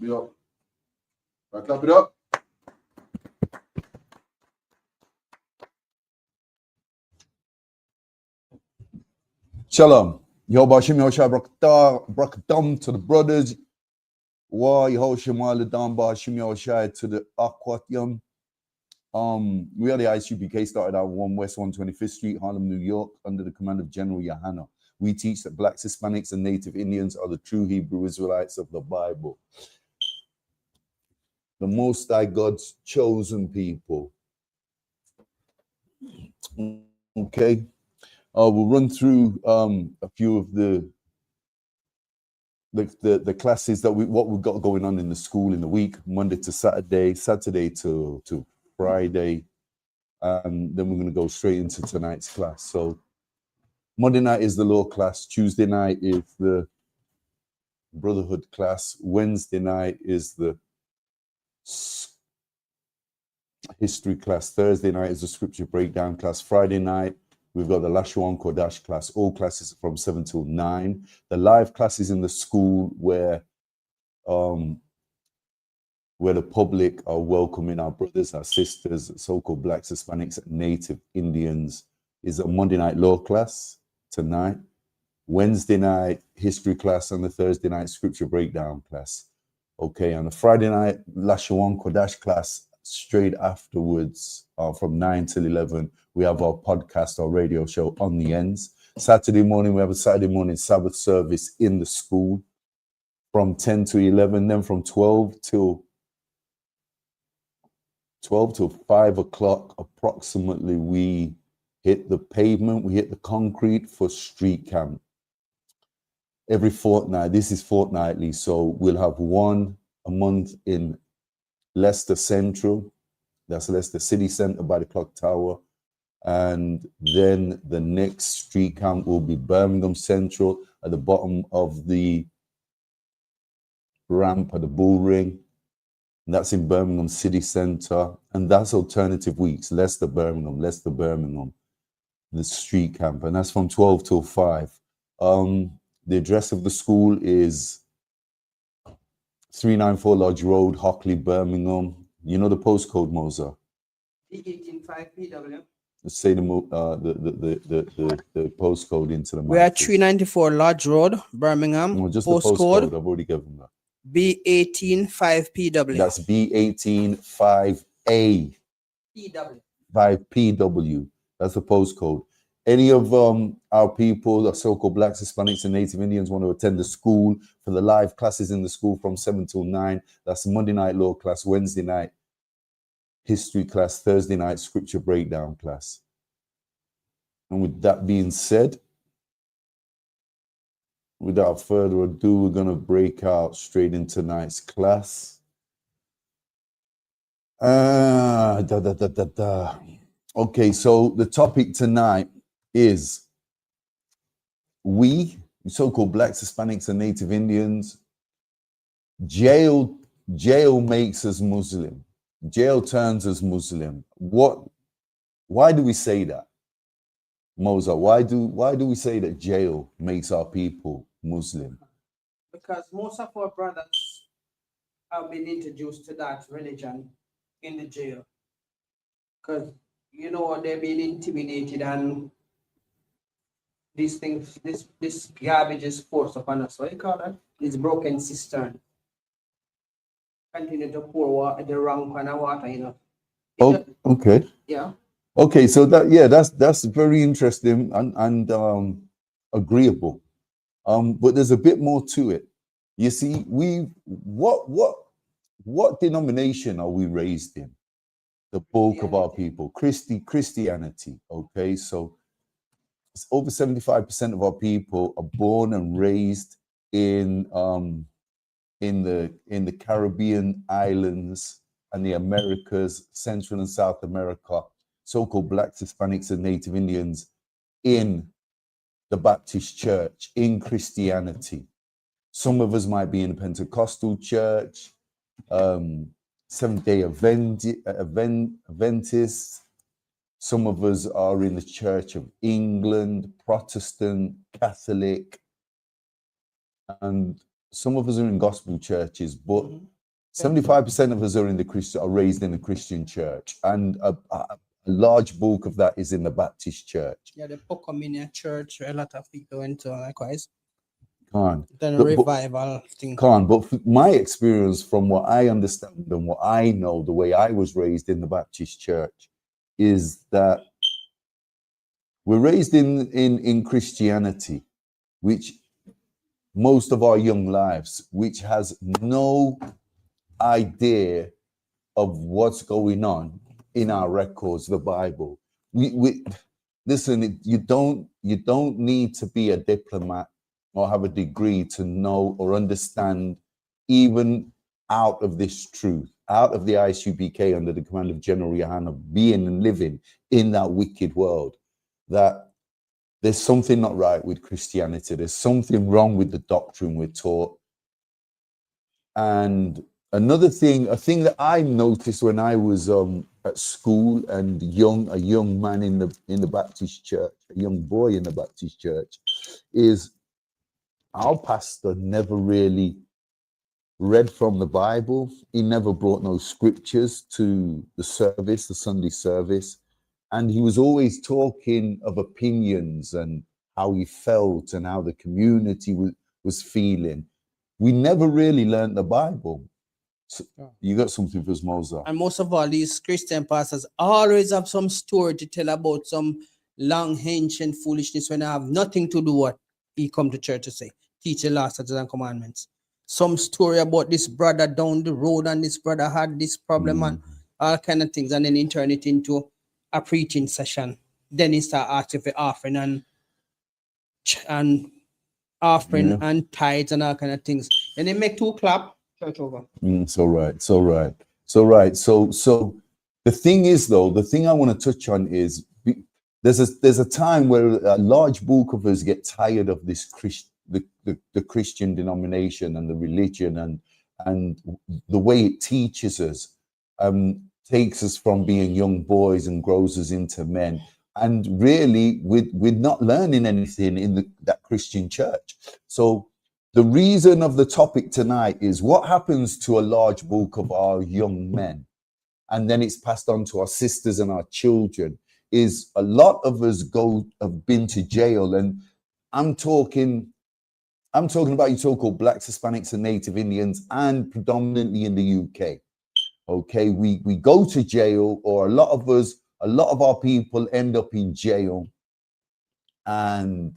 Clap it up. Right, clap it up. Shalom. Yo, Bashim Yoshai Brakadam to the brothers. Wa Yehoshim Aladam Bashim Yoshai to the Aquatium. We are the ISUPK, started out 1 West 125th Street, Harlem, New York, under the command of General Yohana. We teach that blacks, Hispanics, and Native Indians are the true Hebrew Israelites of the Bible. The Most High God's chosen people. Okay. We'll run through a few of the classes that what we've got going on in the school in the week, Monday to Saturday, Saturday to Friday, and then we're going to go straight into tonight's class. So Monday night is the law class, Tuesday night is the brotherhood class, Wednesday night is the history class, Thursday night is the scripture breakdown class, Friday night we've got the Lashuan Kodash class. All classes from 7 till 9. The live classes in the school where the public are welcoming our brothers, our sisters, so-called blacks, Hispanics, Native Indians, is a Monday night law class tonight. Wednesday night history class, and the Thursday night scripture breakdown class. Okay, on the Friday night Lashuan Kodash class, straight afterwards from 9 till 11, we have our podcast, our radio show on the ends. Saturday morning, we have a Saturday morning Sabbath service in the school from 10 to 11. Then from 12 till 5 o'clock approximately, we hit the pavement, we hit the concrete for street camp. Every fortnight, this is fortnightly, so we'll have one a month in Leicester Central, that's Leicester City Centre by the clock tower, and then the next street camp will be Birmingham Central at the bottom of the ramp at the Bull Ring, and that's in Birmingham City Centre, and that's alternative weeks, Leicester Birmingham, the street camp, and that's from 12 till 5. The address of the school is 394 Lodge Road, Hockley, Birmingham. You know the postcode, Moser? B185PW. Let's say the postcode into the mic. We are 394 Lodge Road, Birmingham. No, just postcode. I've already given that. B185PW. That's B185A. PW. 5PW. That's the postcode. Any of our people, the so-called blacks, Hispanics, and Native Indians, want to attend the school for the live classes in the school from 7 till 9. That's Monday night law class, Wednesday night history class, Thursday night scripture breakdown class. And with that being said, without further ado, we're going to break out straight into tonight's class. Okay, so the topic tonight is we, so-called blacks, Hispanics, and Native Indians, jail makes us Muslim. Jail turns us Muslim. Why do we say that? Moza, why do we say that jail makes our people Muslim? Because most of our brothers have been introduced to that religion in the jail. Because, you know, they've been intimidated and these things, this garbage is forced upon us. What do you call that? This broken cistern. Continue to pour water, the wrong kind of water, you know. Oh, okay. Yeah. Okay, so that's very interesting and agreeable. But there's a bit more to it. You see, what denomination are we raised in? The bulk of our people, Christianity. Okay, so it's over 75% of our people are born and raised in the Caribbean islands and the Americas, Central and South America, so-called blacks, Hispanics, and Native Indians in the Baptist church, in Christianity. Some of us might be in a Pentecostal church, Seventh-day Adventists. Some of us are in the Church of England, Protestant, Catholic, and some of us are in gospel churches, but 75% of us are in the Christian, are raised in the Christian church, and a large bulk of that is in the Baptist church. Yeah, the Pocomania church, a lot of people went to likewise. Can't. Then a But- revival thing. Can't. But my experience, from what I understand and what I know, the way I was raised in the Baptist church, is that we're raised in Christianity, which most of our young lives, which has no idea of what's going on in our records, the Bible. We listen. You don't need to be a diplomat or have a degree to know or understand even out of this truth, out of the ISUPK under the command of General Yohana, being and living in that wicked world, that there's something not right with Christianity. There's something wrong with the doctrine we're taught. And another thing, a thing that I noticed when I was at school and a young man in the Baptist church, a young boy in the Baptist church, is our pastor never really read from the Bible. He never brought no scriptures to the service, the Sunday service. And he was always talking of opinions and how he felt and how the community was feeling. We never really learned the Bible. So you got something for us, Moses? And most of all, these Christian pastors always have some story to tell about some long ancient foolishness when they have nothing to do what he come to church to say. Teach the law, statutes, and commandments. Some story about this brother down the road and this brother had this problem and all kind of things, and then he turn it into a preaching session. Then he start asking for offering and offering and tithes and all kind of things. And they make two clap, church over. So right. So the thing is, though, the thing I want to touch on is there's a time where a large bulk of us get tired of this the Christian denomination and the religion and the way it teaches us, takes us from being young boys and grows us into men. And really, we're not learning anything in that Christian church. So the reason of the topic tonight is what happens to a large bulk of our young men, and then it's passed on to our sisters and our children, is a lot of us have been to jail. And I'm talking about your so-called Blacks, Hispanics, and Native Indians, and predominantly in the UK. Okay, we go to jail, or a lot of our people end up in jail, and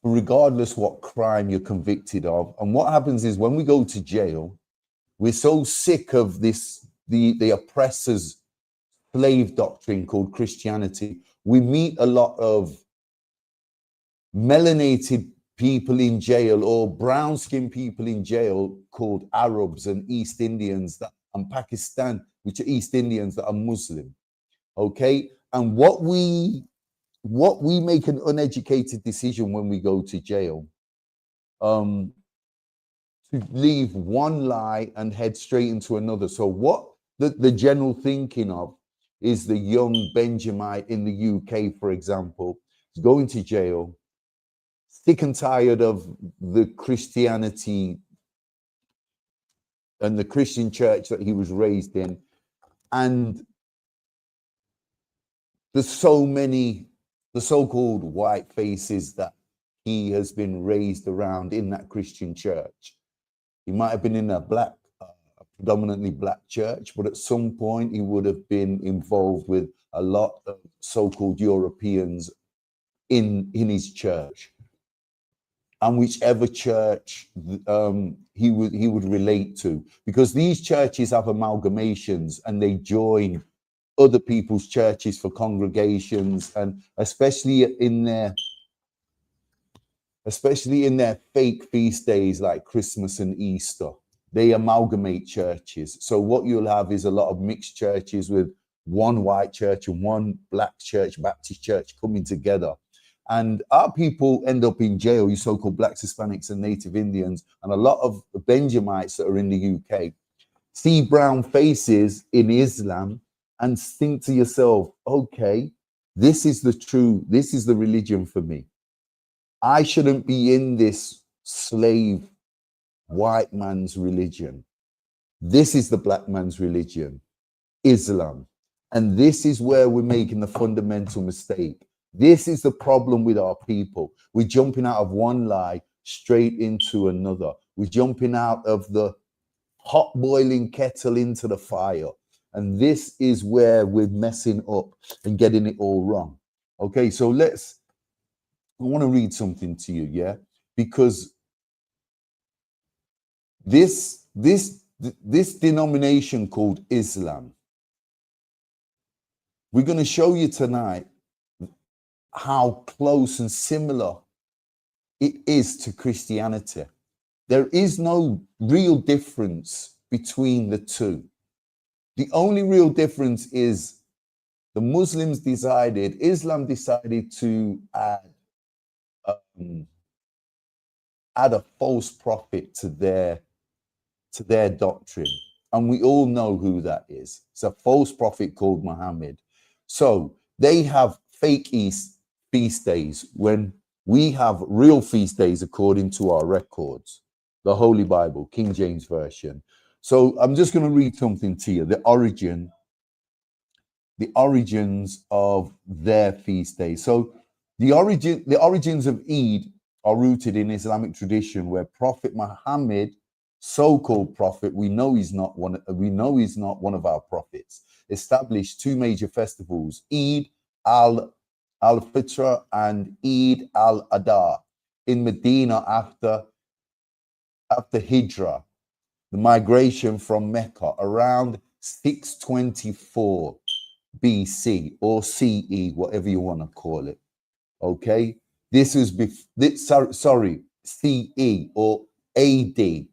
regardless what crime you're convicted of. And what happens is when we go to jail, we're so sick of this, the oppressor's slave doctrine called Christianity. We meet a lot of melanated people in jail, or brown-skinned people in jail, called Arabs and East Indians and Pakistan, which are East Indians that are Muslim. Okay, and what we make an uneducated decision when we go to jail, to leave one lie and head straight into another. So what the general thinking of is the young Benjamite in the UK, for example, is going to jail, sick and tired of the Christianity and the Christian church that he was raised in, and there's so many the so-called white faces that he has been raised around in that Christian church. He might have been in a predominantly black church, but at some point he would have been involved with a lot of so-called Europeans in his church. And whichever church he would relate to, because these churches have amalgamations and they join other people's churches for congregations, and especially in their fake feast days like Christmas and Easter, they amalgamate churches. So what you'll have is a lot of mixed churches with one white church and one black church, Baptist church, coming together. And our people end up in jail, you so-called Blacks, Hispanics, and Native Indians, and a lot of Benjamites that are in the UK see brown faces in Islam and think to yourself, okay, this is the religion for me. I shouldn't be in this slave white man's religion. This is the black man's religion, Islam. And this is where we're making the fundamental mistake. This is the problem with our people. We're jumping out of one lie straight into another. We're jumping out of the hot boiling kettle into the fire. And this is where we're messing up and getting it all wrong. Okay, so I want to read something to you, yeah? Because this denomination called Islam, we're going to show you tonight how close and similar it is to Christianity. There is no real difference between the two. The only real difference is Islam decided to add a false prophet to their doctrine. And we all know who that is. It's a false prophet called Muhammad. So they have fake feast days when we have real feast days according to our records, the Holy Bible, King James Version. So I'm just going to read something to you, the origins of their feast days. So the origins of Eid are rooted in Islamic tradition, where Prophet Muhammad, so-called prophet, we know he's not one of our prophets, established two major festivals, Eid al-Fitr and Eid al-Adha, in Medina after Hijrah, the migration from Mecca, around 624 BC or CE, whatever you want to call it. Okay, this was CE or AD,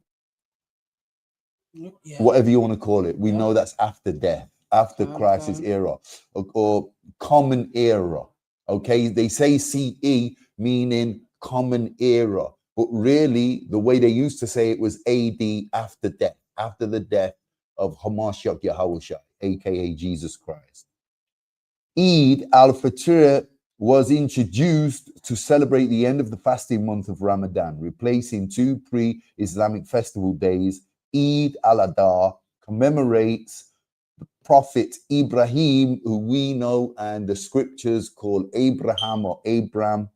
whatever you want to call it. We know that's after death, after Christ's era, or common era. Okay, they say CE meaning common era, but really the way they used to say it was AD, after death, after the death of Hamashiach Yahushua, aka Jesus Christ. Eid al-Fitr was introduced to celebrate the end of the fasting month of Ramadan, replacing two pre-Islamic festival days. Eid al-Adha commemorates the Prophet Ibrahim, who we know and the scriptures call Abraham or Abraham's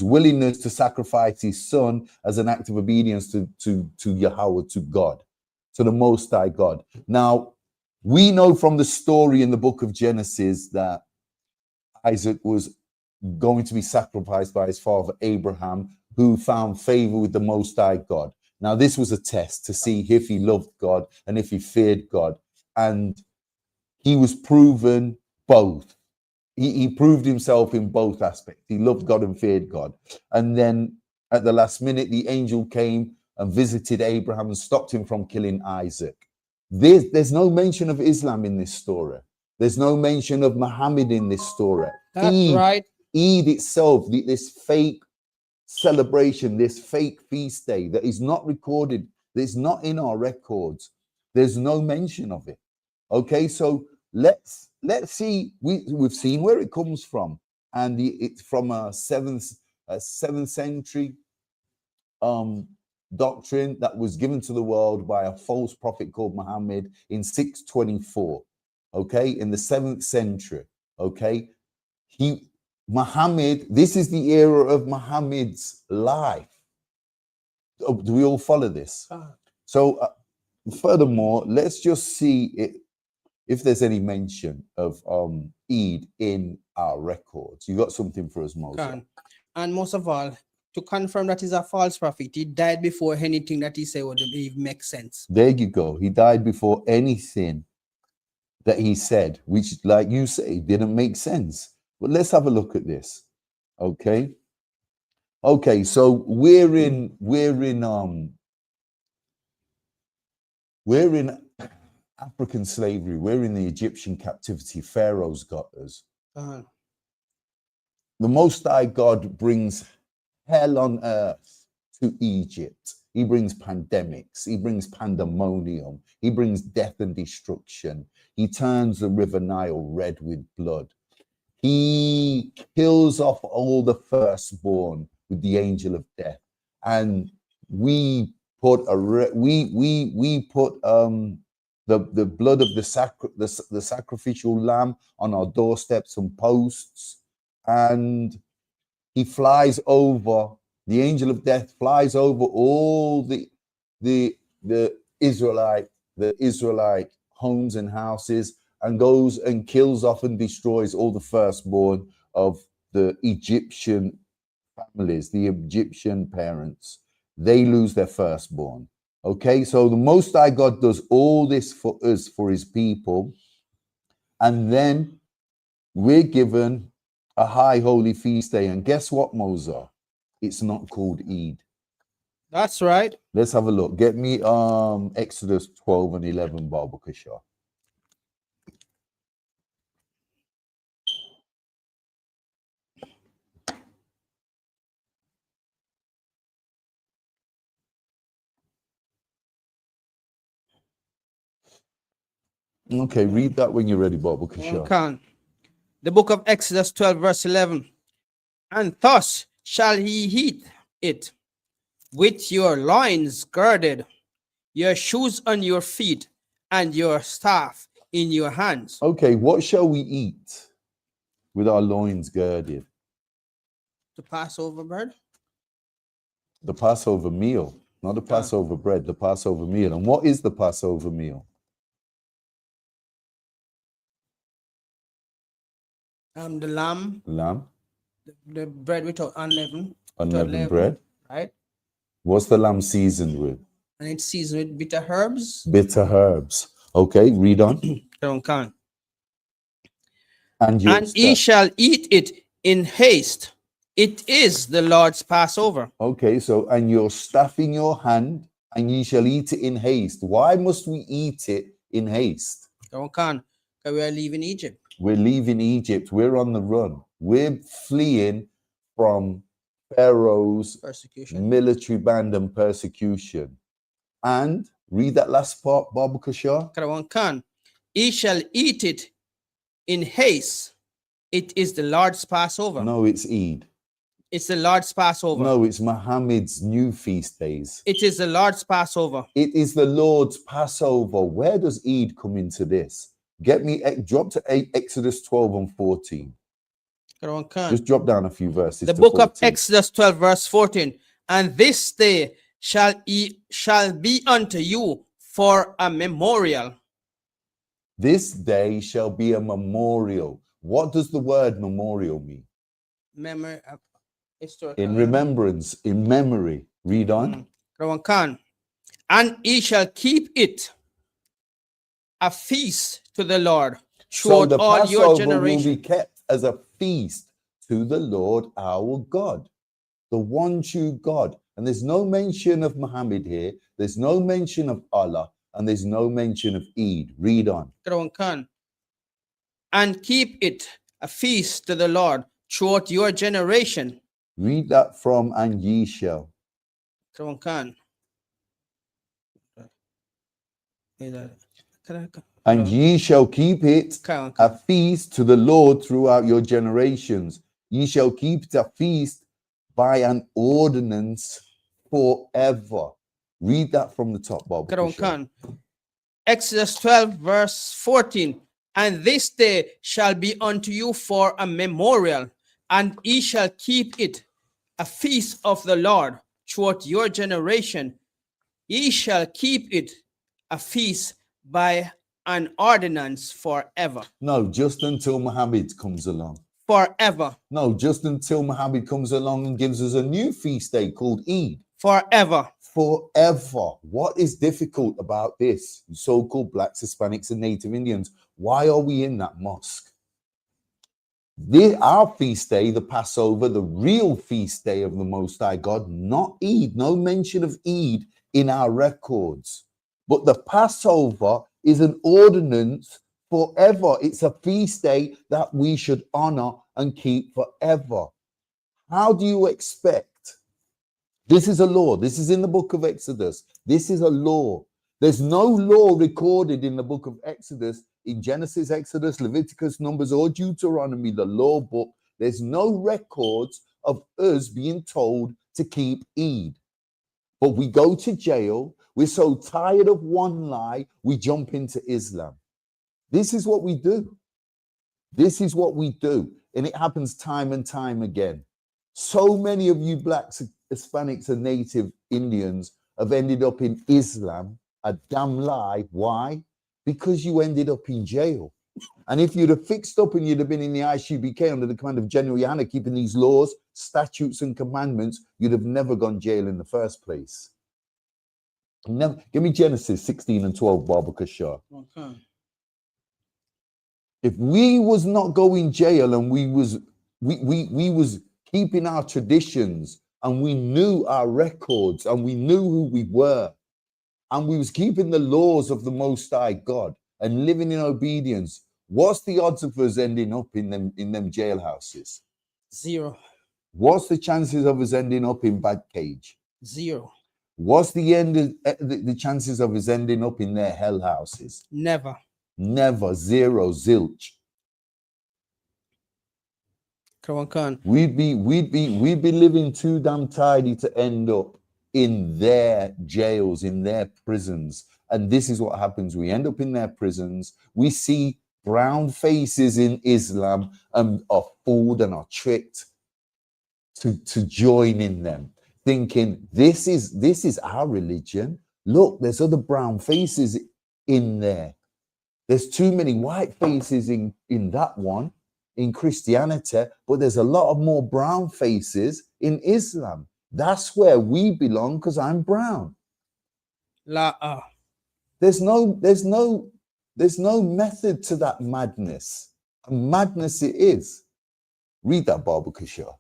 willingness to sacrifice his son as an act of obedience to Yahweh, to God, to the Most High God. Now, we know from the story in the book of Genesis that Isaac was going to be sacrificed by his father Abraham, who found favor with the Most High God. Now, this was a test to see if he loved God and if he feared God. And he was proven both. He proved himself in both aspects. He loved God and feared God. And then at the last minute, the angel came and visited Abraham and stopped him from killing Isaac. There's no mention of Islam in this story. There's no mention of Muhammad in this story. That's right. Eid itself, this fake celebration, this fake feast day that is not recorded, that's not in our records. There's no mention of it. Okay, so let's see. We've seen where it comes from, and it's from a seventh century doctrine that was given to the world by a false prophet called Muhammad in 624. Okay, in the 7th century. Okay, Muhammad, this is the era of Muhammad's life. Do we all follow this? So furthermore, let's just see if there's any mention of Eid in our records. You got something for us, Moses? And most of all, to confirm that he's a false prophet, he died before anything that he said would make sense. There you go. He died before anything that he said, which, like you say, didn't make sense. But let's have a look at this. Okay. Okay, so we're in African slavery. We're in the Egyptian captivity. Pharaoh's got us. The Most High God brings hell on earth to Egypt. He brings pandemics. He brings pandemonium. He brings death and destruction. He turns the river Nile red with blood. He kills off all the firstborn with the angel of death. And we put we put the blood of the sacrificial lamb on our doorsteps and posts, and he flies over, the angel of death flies over all the Israelite homes and houses, and goes and kills off and destroys all the firstborn of the Egyptian families, the Egyptian parents. They lose their firstborn. Okay, so the Most High God does all this for us, for his people, and then we're given a high holy feast day. And guess what, Moses? It's not called Eid. That's right. Let's have a look. Get me Exodus 12 and 11, Baba Kashar. Okay, read that when you're ready, Baba Kashar. Okay. The book of Exodus 12, verse 11. And thus shall he eat it, with your loins girded, your shoes on your feet, and your staff in your hands. Okay, what shall we eat with our loins girded? The Passover bread. The Passover meal, not the Passover bread, the Passover meal. And what is the Passover meal? The lamb. Lamb. The bread without unleavened. Unleavened bread. Right. What's the lamb seasoned with? And it's seasoned with bitter herbs. Bitter herbs. Okay, read on. And ye shall eat it in haste. It is the Lord's Passover. Okay, so and your staff in your hand, and ye shall eat it in haste. Why must we eat it in haste? Because we are leaving Egypt. We're leaving Egypt. We're on the run. We're fleeing from Pharaoh's persecution, military band and persecution. And read that last part, Baba Kashar. Ye shall eat it in haste. It is the Lord's Passover. No, it's Eid. It's the Lord's Passover. No, it's Muhammad's new feast days. It is the Lord's Passover. It is the Lord's Passover. Where does Eid come into this? Get me, drop to Exodus 12 and 14. Just drop down a few verses. The book 14. Of Exodus 12, verse 14. And this day shall be unto you for a memorial. This day shall be a memorial. What does the word memorial mean? Memory. In remembrance, in memory. Read on. And ye shall keep it a feast to the Lord throughout so the all Passover your generations. Will be kept as a feast to the Lord our God, the one true God. And there's no mention of Muhammad here. There's no mention of Allah, and there's no mention of Eid. Read on. And keep it a feast to the Lord throughout your generation. Read that from and ye shall. And ye shall keep it a feast to the Lord throughout your generations. Ye shall keep it a feast by an ordinance forever. Read that from the top, Bob. Exodus 12, verse 14. And this day shall be unto you for a memorial, and ye shall keep it a feast of the Lord throughout your generation. Ye shall keep it a feast by an ordinance forever. No, just until Muhammad comes along. Forever. No, just until Muhammad comes along and gives us a new feast day called Eid. Forever. Forever. What is difficult about this? So-called blacks, Hispanics, and Native Indians. Why are we in that mosque? Our feast day, the Passover, the real feast day of the Most High God, not Eid. No mention of Eid in our records. But the Passover is an ordinance forever. It's a feast day that we should honor and keep forever. How do you expect? This is a law. This is in the book of Exodus. This is a law. There's no law recorded in the book of Exodus, in Genesis, Exodus, Leviticus, Numbers, or Deuteronomy, the law book. There's no records of us being told to keep Eid. But we go to jail. We're so tired of one lie, we jump into Islam. This is what we do. This is what we do. And it happens time and time again. So many of you blacks, Hispanics, and native Indians have ended up in Islam, a damn lie. Why? Because you ended up in jail. And if you'd have fixed up and you'd have been in the ISUPK under the command of General Yana, keeping these laws, statutes, and commandments, you'd have never gone jail in the first place. Never. Give me Genesis 16 and 12, Baba Kashar. Okay. If we was not going jail and we was keeping our traditions and we knew our records and we knew who we were and we was keeping the laws of the Most High God and living in obedience, what's the odds of us ending up in them jailhouses? 0. What's the chances of us ending up in bad cage? 0. What's the chances of us ending up in their hell houses? Never. Never. 0. Zilch. Khan. We'd be living too damn tidy to end up in their jails, in their prisons. And this is what happens. We end up in their prisons. We see brown faces in Islam and are fooled and are tricked to join in them, thinking this is our religion. Look, there's other brown faces in there. There's too many white faces in that one, in Christianity, but there's a lot of more brown faces in Islam. That's where we belong because I'm brown. There's no method to that madness. And madness it is. Read that, Baba Kishore.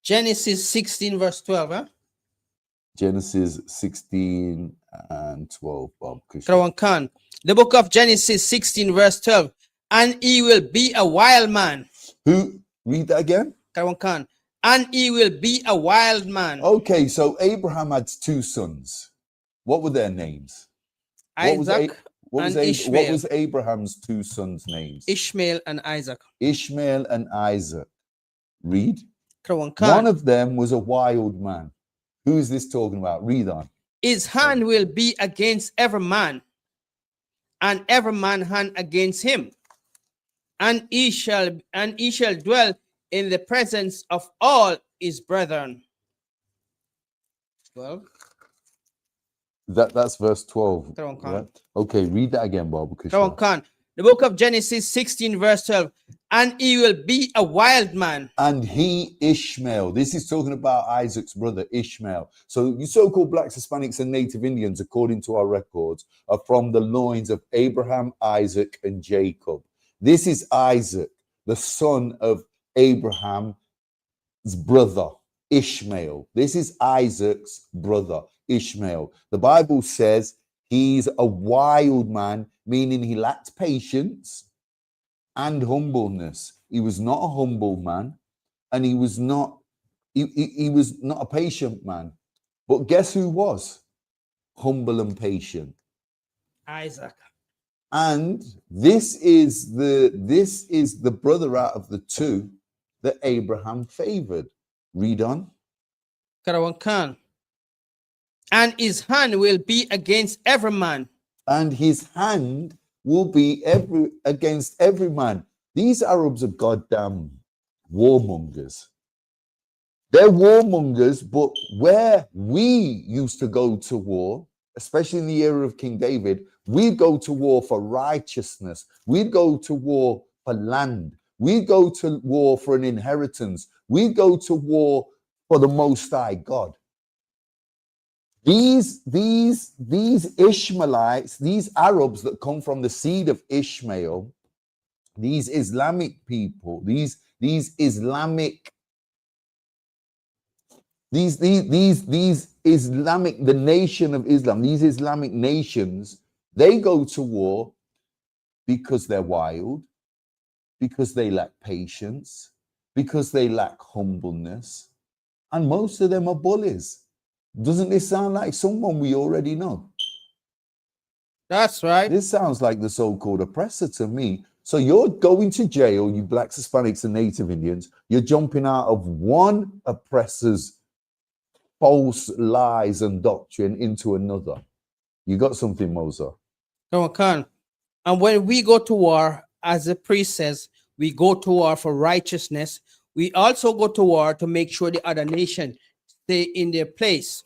Genesis 16 verse 12, huh? Genesis 16 and 12, Baba Kishore. Khan. The book of Genesis 16 verse 12. And he will be a wild man. Who? Read that again. Khan. And he will be a wild man. Okay, so Abraham had 2 sons. What were their names? Isaac and Ishmael. What was Abraham's 2 sons' names? Ishmael and Isaac. Ishmael and Isaac. Read. Khan. One of them was a wild man. Who is this talking about? Read on. His hand will be against every man, and every man hand against him. And he shall dwell in the presence of all his brethren. 12. That's verse 12. Right? Okay, read that again, Baba. Khan. The book of Genesis 16 verse 12. And he will be a wild man. And he, Ishmael. This is talking about Isaac's brother, Ishmael. So you so-called blacks, Hispanics, and native Indians, according to our records, are from the loins of Abraham, Isaac, and Jacob. This is Isaac, the son of Abraham's brother, Ishmael. This is Isaac's brother, Ishmael. The Bible says he's a wild man, meaning he lacked patience and humbleness. He was not a humble man, and he was not a patient man. But guess who was humble and patient? Isaac. And this is the brother out of the 2 that Abraham favored. Read on. Khan. And his hand will be against every man. And his hand will be against every man. These Arabs are goddamn warmongers. They're warmongers, but where we used to go to war, especially in the era of King David, we'd go to war for righteousness. We'd go to war for land. We'd go to war for an inheritance. We'd go to war for the Most High God. These Ishmaelites, these Arabs that come from the seed of Ishmael, these Islamic people, these Islamic, the nation of Islam, these Islamic nations, they go to war because they're wild, because they lack patience, because they lack humbleness, and most of them are bullies. Doesn't this sound like someone we already know? That's right. This sounds like the so-called oppressor to me. So you're going to jail, you blacks, Hispanics, and native Indians. You're jumping out of one oppressor's false lies and doctrine into another. You got something, Mosa? Come on, Khan. And when we go to war, as the priest says, we go to war for righteousness. We also go to war to make sure the other nation stay in their place.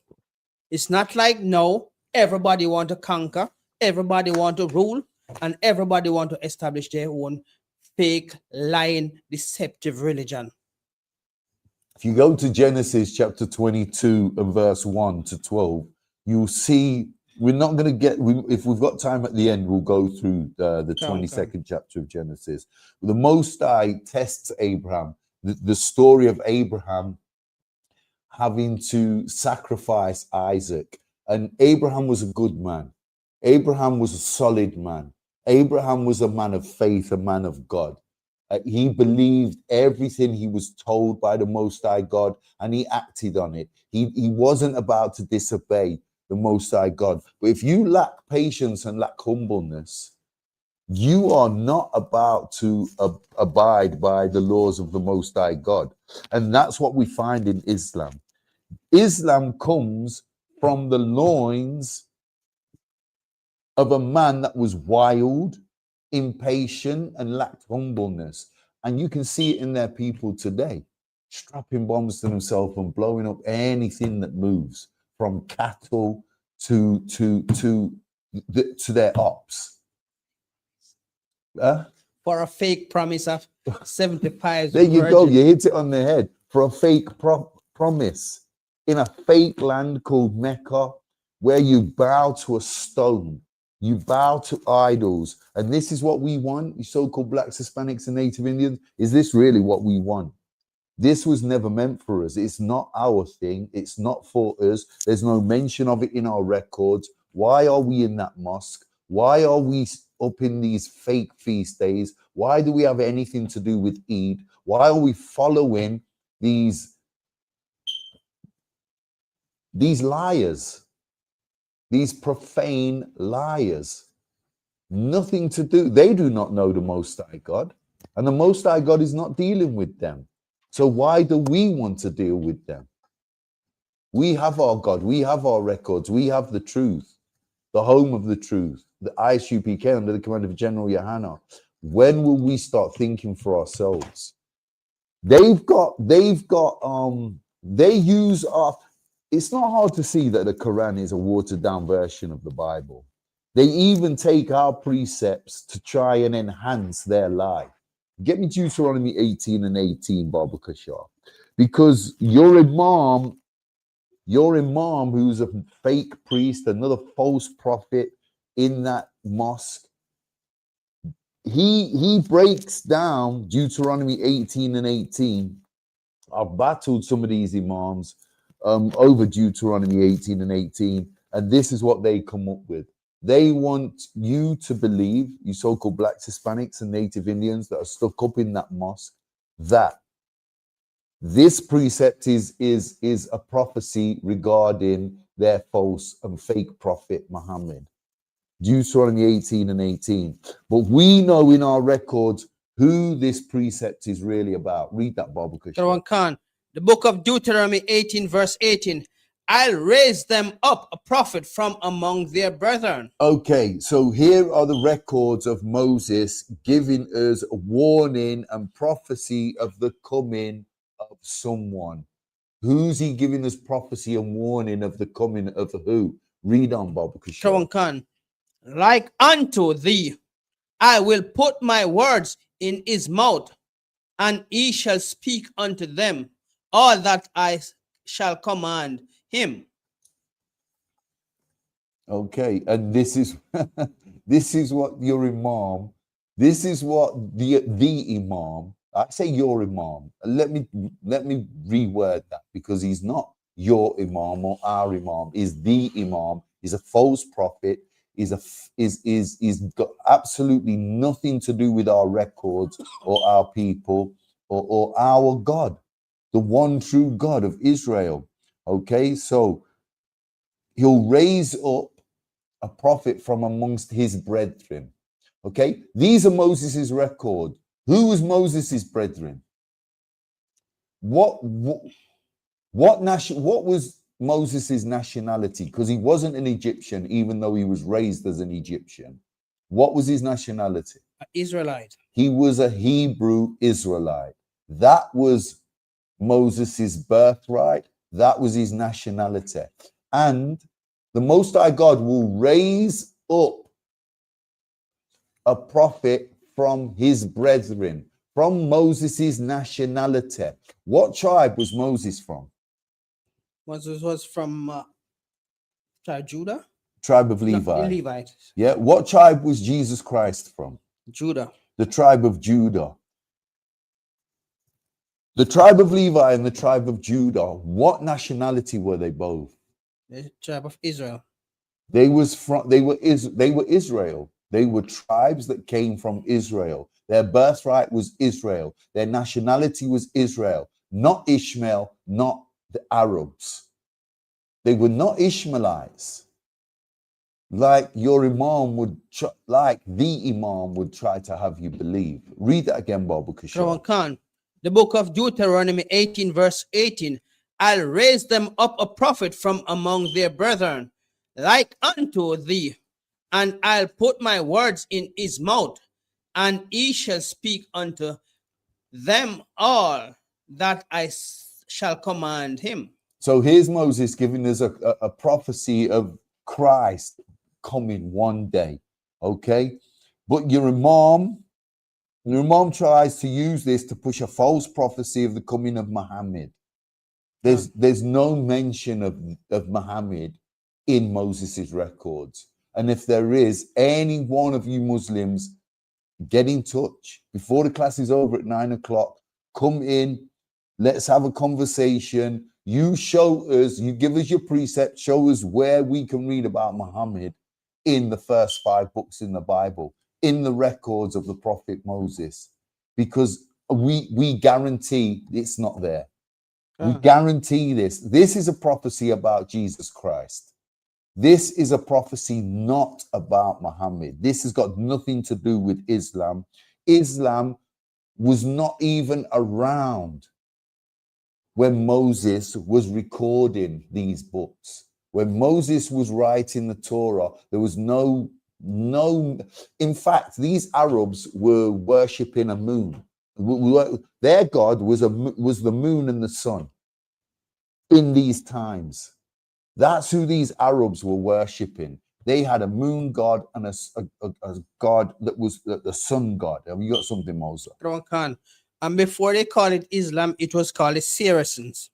It's not like no, everybody want to conquer, everybody want to rule, and everybody want to establish their own fake, lying, deceptive religion. If you go to Genesis chapter 22 and verse 1 to 12, you'll see we're not going to get, if we've got time at the end, we'll go through the 22nd chapter of Genesis. The Most High tests Abraham, the story of Abraham having to sacrifice Isaac. And Abraham was a good man. Abraham was a solid man. Abraham was a man of faith, a man of God. He believed everything he was told by the Most High God, and he acted on it. He wasn't about to disobey the Most High God. But if you lack patience and lack humbleness, you are not about to abide by the laws of the Most High God. And that's what we find in Islam. Islam comes from the loins of a man that was wild, impatient, and lacked humbleness. And you can see it in their people today, strapping bombs to themselves and blowing up anything that moves, from cattle to their ops. For a fake promise of 75. There you go. You hit it on the head. For a fake promise in a fake land called Mecca, where you bow to a stone. You bow to idols. And this is what we want, you so-called blacks, Hispanics, and Native Indians. Is this really what we want? This was never meant for us. It's not our thing. It's not for us. There's no mention of it in our records. Why are we in that mosque? Why are we up in these fake feast days? Why do we have anything to do with Eid? Why are we following these liars? These profane liars, nothing to do. They do not know the Most High God, and the Most High God is not dealing with them. So why do we want to deal with them? We have our God, we have our records, we have the truth, the home of the truth, the ISUPK under the command of General Yohana. When will we start thinking for ourselves? They use our. It's not hard to see that the Quran is a watered down version of the Bible. They even take our precepts to try and enhance their lie. Get me Deuteronomy 18 and 18, Baba Kashar. Because your imam who's a fake priest, another false prophet in that mosque, he breaks down Deuteronomy 18 and 18. I've battled some of these imams over Deuteronomy 18 and 18, and this is what they come up with. They want you to believe, you so-called blacks, Hispanics, and Native Indians that are stuck up in that mosque, that this precept is a prophecy regarding their false and fake prophet Muhammad. Deuteronomy 18 and 18. But we know in our records who this precept is really about. Read that, Baba Kushner. Khan, the book of Deuteronomy 18, verse 18. I'll raise them up a prophet from among their brethren. Okay, so here are the records of Moses giving us a warning and prophecy of the coming of someone. Who's he giving us prophecy and warning of the coming of who? Read on, Baba Kushner. Khan, like unto thee, I will put my words in his mouth, and he shall speak unto them all that I shall command him. Okay, and this is this is what your imam, this is what the imam, I say your imam. Let me reword that, because he's not your imam or our imam. He's the imam. He's a false prophet. He's got absolutely nothing to do with our records or our people or our God, the one true God of Israel. Okay, so he'll raise up a prophet from amongst his brethren. Okay, these are Moses's record. Who was Moses's brethren? What was Moses' nationality? Because he wasn't an Egyptian, even though he was raised as an Egyptian. What was his nationality? Israelite. He was a Hebrew Israelite. That was Moses' birthright. That was his nationality. And the Most High God will raise up a prophet from his brethren, from Moses' nationality. What tribe was Moses from? Moses was from Judah? Tribe of No, Levi. Levite. Yeah. What tribe was Jesus Christ from? Judah. The tribe of Judah. The tribe of Levi and the tribe of Judah, what nationality were they both? The tribe of Israel. They were Israel. They were tribes that came from Israel. Their birthright was Israel. Their nationality was Israel, not Ishmael, not the Arabs. They were not Ishmaelites, like your imam would, like the imam would try to have you believe. Read that again, Babu Kishore. Khan. The book of Deuteronomy 18, verse 18. I'll raise them up a prophet from among their brethren, like unto thee, and I'll put my words in his mouth, and he shall speak unto them all that I shall command him. So here's Moses giving us a prophecy of Christ coming one day, okay? But your imam tries to use this to push a false prophecy of the coming of Muhammad. There's no mention of Muhammad in Moses' records. And if there is, any one of you Muslims, get in touch before the class is over at 9 o'clock. Come in, let's have a conversation. You show us, you give us your precept, show us where we can read about Muhammad in the first 5 books in the Bible, in the records of the prophet Moses, because we guarantee it's not there. We guarantee this. This is a prophecy about Jesus Christ. This is a prophecy not about Muhammad. This has got nothing to do with Islam. Islam was not even around when Moses was recording these books. When Moses was writing the Torah, there was no, in fact, these Arabs were worshipping a moon. Their God was the moon and the sun in these times. That's who these Arabs were worshipping. They had a moon god and a god that was the sun god. Have you got something, Mosa? Khan. And before they called it Islam, it was called the Saracens.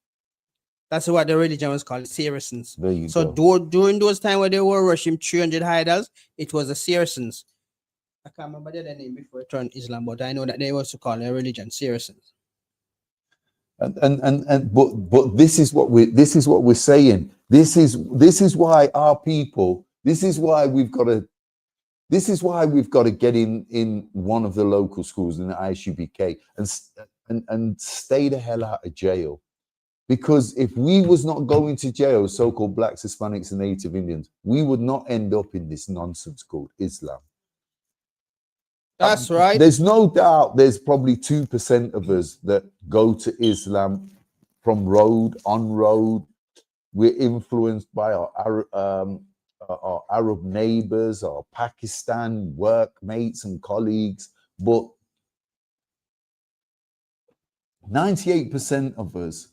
That's what the religion was called, Saracens. There you go. So during those times where they were worshiping 300 idols, it was the Saracens. I can't remember the other name before it turned Islam, but I know that they also call their religion Saracens. But this is what we're saying. This is why our people. This is why we've got to get in one of the local schools in the ISUPK and stay the hell out of jail. Because if we was not going to jail, so-called blacks, Hispanics, and Native Indians, we would not end up in this nonsense called Islam. That's right. There's no doubt there's probably 2% of us that go to Islam from on road. We're influenced by our Arab neighbors, our Pakistan workmates and colleagues, but 98% of us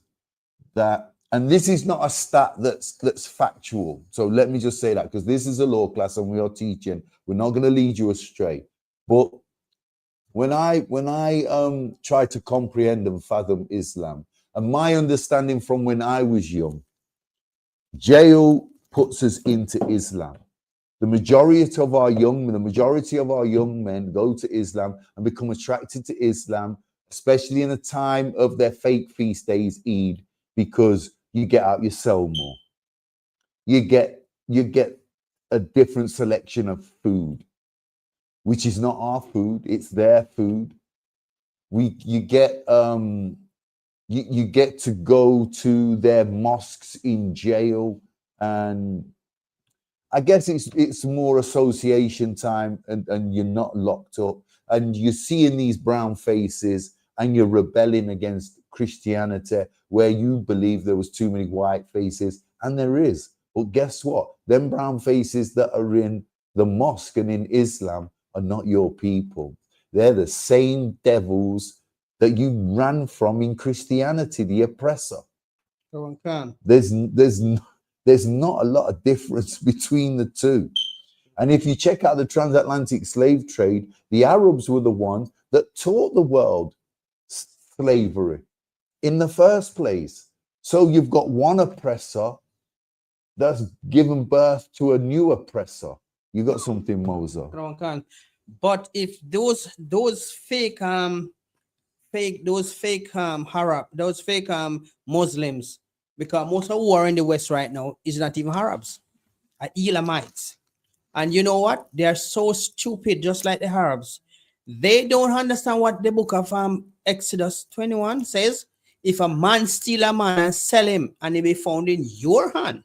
that, and this is not a stat that's factual. So let me just say that, because this is a law class and we are teaching. We're not going to lead you astray. But when I try to comprehend and fathom Islam, and my understanding from when I was young, jail puts us into Islam. The majority of our young men go to Islam and become attracted to Islam, especially in the time of their fake feast days, Eid, because you get out your cell more. You get a different selection of food, which is not our food, it's their food. You get to go to their mosques in jail, and I guess it's more association time, and you're not locked up, and you're seeing these brown faces and you're rebelling against Christianity, where you believe there was too many white faces, And there is. But guess what? Them brown faces that are in the mosque and in Islam are not your people. They're the same devils that you ran from in Christianity, the oppressor. There's not a lot of difference between the two. And if you check out the transatlantic slave trade, the Arabs were the ones that taught the world slavery in the first place. So you've got one oppressor that's given birth to a new oppressor. You got something, Moser. But if those fake Arab, those fake Muslims, because most of war in the West right now is not even Arabs, are Elamites. And you know what? They are so stupid, just like the Arabs. They don't understand what the book of Exodus 21 says. If a man steal a man and sell him, and he be found in your hand,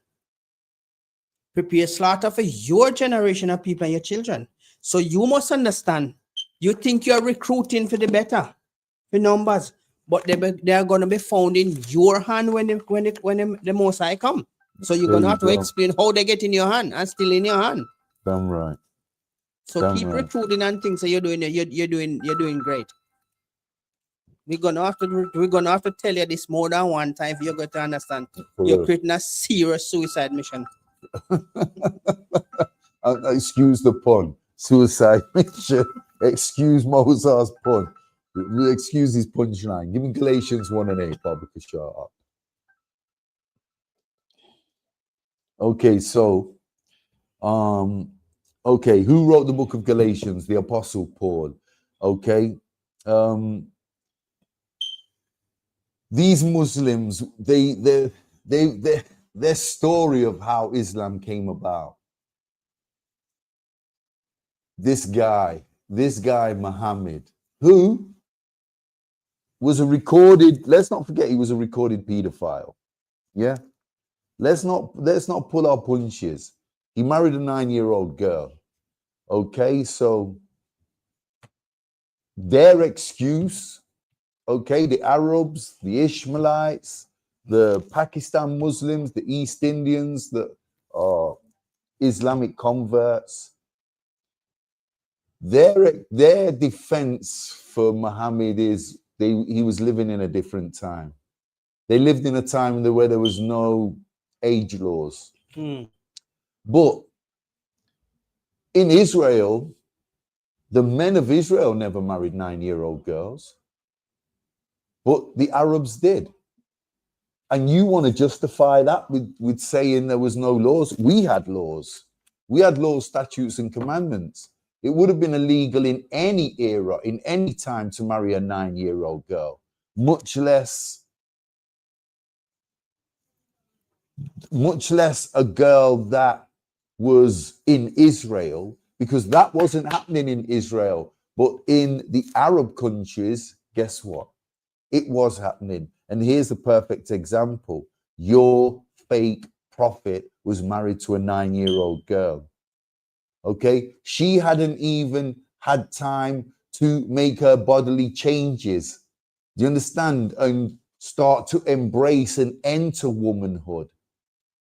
prepare slaughter for your generation of people and your children. So you must understand, you think you're recruiting for the better, for numbers, but they are going to be found in your hand when the Most High come. So you're going to have to explain how they get in your hand and still in your hand. Damn right. So Damn keep right. recruiting and things. So you're doing great. We're gonna have to tell you this more than one time for you got to understand. You're creating a serious suicide mission. Excuse the pun. Suicide mission. Excuse Moses' pun. Excuse his punchline. Give me Galatians 1 and 8, Bobby. Shut up. Okay, so okay, who wrote the book of Galatians? The Apostle Paul. Okay. These Muslims, their story of how Islam came about. This guy Muhammad, who was a recorded, let's not forget he was a recorded pedophile. Yeah. Let's not pull our punches. He married a 9-year-old girl. Okay, so their excuse, okay, the Arabs, the Ishmaelites, the Pakistan Muslims, the East Indians, the Islamic converts, their defense for Muhammad is he was living in a different time. They lived in a time where there was no age laws. But in Israel, the men of Israel never married 9-year-old girls, but the Arabs did. And you want to justify that with saying there was no laws? We had laws. We had laws, statutes, and commandments. It would have been illegal in any era, in any time, to marry a 9-year-old girl, much less a girl that was in Israel, because that wasn't happening in Israel. But in the Arab countries, guess what? It was happening. And here's a perfect example. Your fake prophet was married to a 9-year-old girl. Okay? She hadn't even had time to make her bodily changes. Do you understand? And start to embrace and enter womanhood.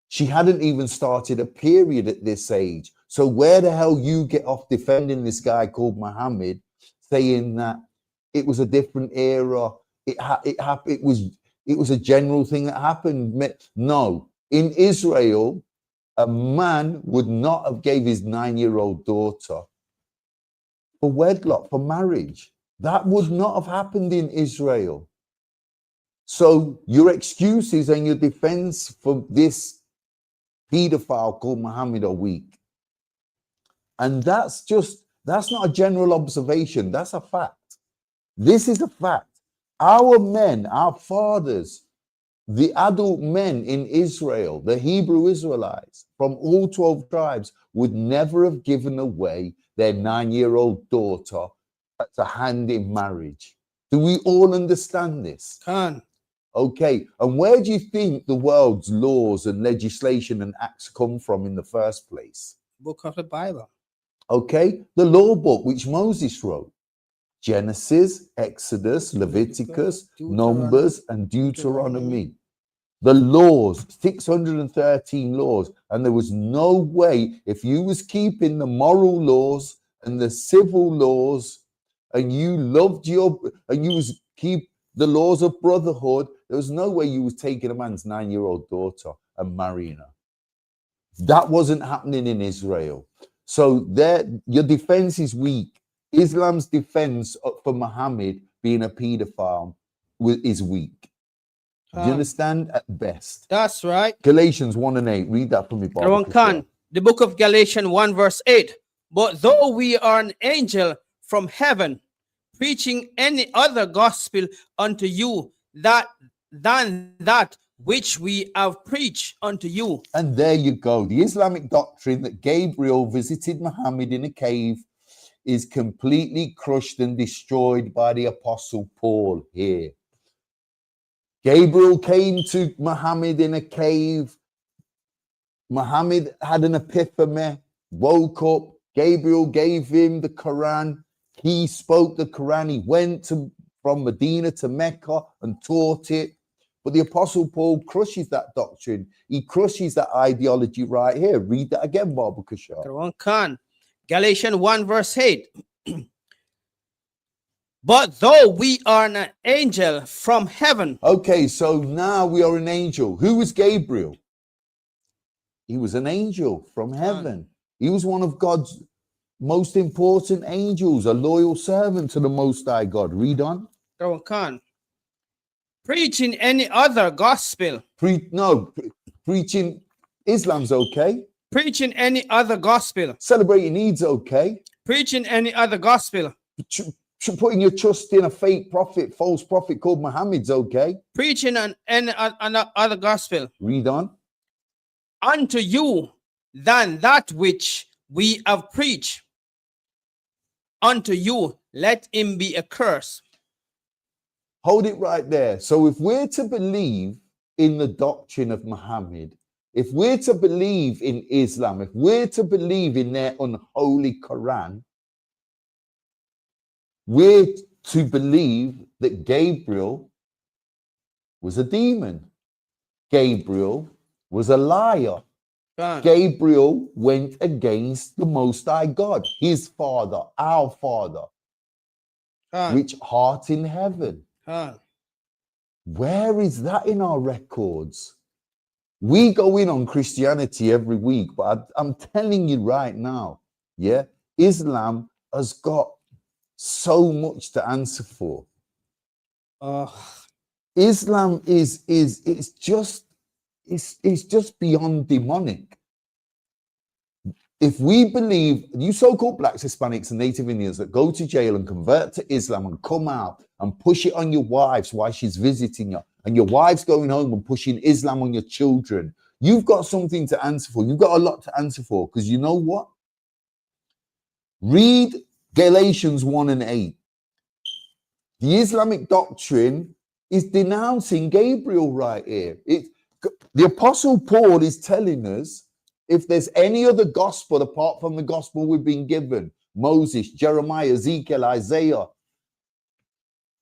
She hadn't even started a period at this age. So where the hell you get off defending this guy called Muhammad, saying that it was a different era? It was a general thing that happened. No, in Israel, a man would not have gave his 9-year-old daughter for wedlock, for marriage. That would not have happened in Israel. So your excuses and your defense for this pedophile called Muhammad are weak. And that's not a general observation. That's a fact. This is a fact. Our men, our fathers, the adult men in Israel, the Hebrew Israelites from all 12 tribes would never have given away their 9-year-old daughter to hand in marriage. Do we all understand this? Okay, and where do you think the world's laws and legislation and acts come from in the first place? Book of the Bible. Okay, the law book which Moses wrote. Genesis, Exodus, Leviticus, Numbers, and Deuteronomy. The laws, 613 laws. And there was no way, if you was keeping the moral laws and the civil laws, and you loved and you was keep the laws of brotherhood, there was no way you was taking a man's 9-year-old daughter and marrying her. That wasn't happening in Israel. So your defense is weak. Islam's defense for Muhammad being a pedophile is weak. Do you understand? At best. That's right. Galatians 1 and 8. Read that for me, Baba. The book of Galatians 1 verse 8. But though we are an angel from heaven, preaching any other gospel unto you than that which we have preached unto you. And there you go. The Islamic doctrine that Gabriel visited Muhammad in a cave is completely crushed and destroyed by the Apostle Paul here. Gabriel came to Muhammad in a cave. Muhammad had an epiphany, woke up. Gabriel gave him the Quran. He spoke the Quran. He went from Medina to Mecca and taught it. But the Apostle Paul crushes that doctrine. He crushes that ideology right here. Read that again, Baba Kashar. Galatians 1 verse 8. But though we are an angel from heaven. Okay, so now we are an angel. Who was Gabriel? He was an angel from heaven. He was one of God's most important angels, a loyal servant to the Most High God. Read on. Preaching any other gospel. Preaching Islam's okay. Preaching any other gospel. Celebrating Eid's okay. Preaching any other gospel. Putting your trust in a fake prophet, false prophet called Muhammad's okay. Preaching any other gospel. Read on. Unto you than that which we have preached. Unto you, let him be accursed. Hold it right there. So if we're to believe in the doctrine of Muhammad, if we're to believe in Islam, if we're to believe in their unholy Quran, we're to believe that Gabriel was a demon. Gabriel was a liar. Gabriel went against the Most High God, his Father, our Father, which art in heaven. Where is that in our records? We go in on Christianity every week, but I'm telling you right now, yeah, Islam has got so much to answer for. Islam is just beyond demonic. If we believe, you so-called blacks, Hispanics, and Native Indians that go to jail and convert to Islam and come out and push it on your wives while she's visiting you, and your wife's going home and pushing Islam on your children, you've got something to answer for. You've got a lot to answer for, because you know what? Read Galatians 1 and 8. The Islamic doctrine is denouncing Gabriel right here. The Apostle Paul is telling us, if there's any other gospel apart from the gospel we've been given, Moses, Jeremiah, Ezekiel, Isaiah,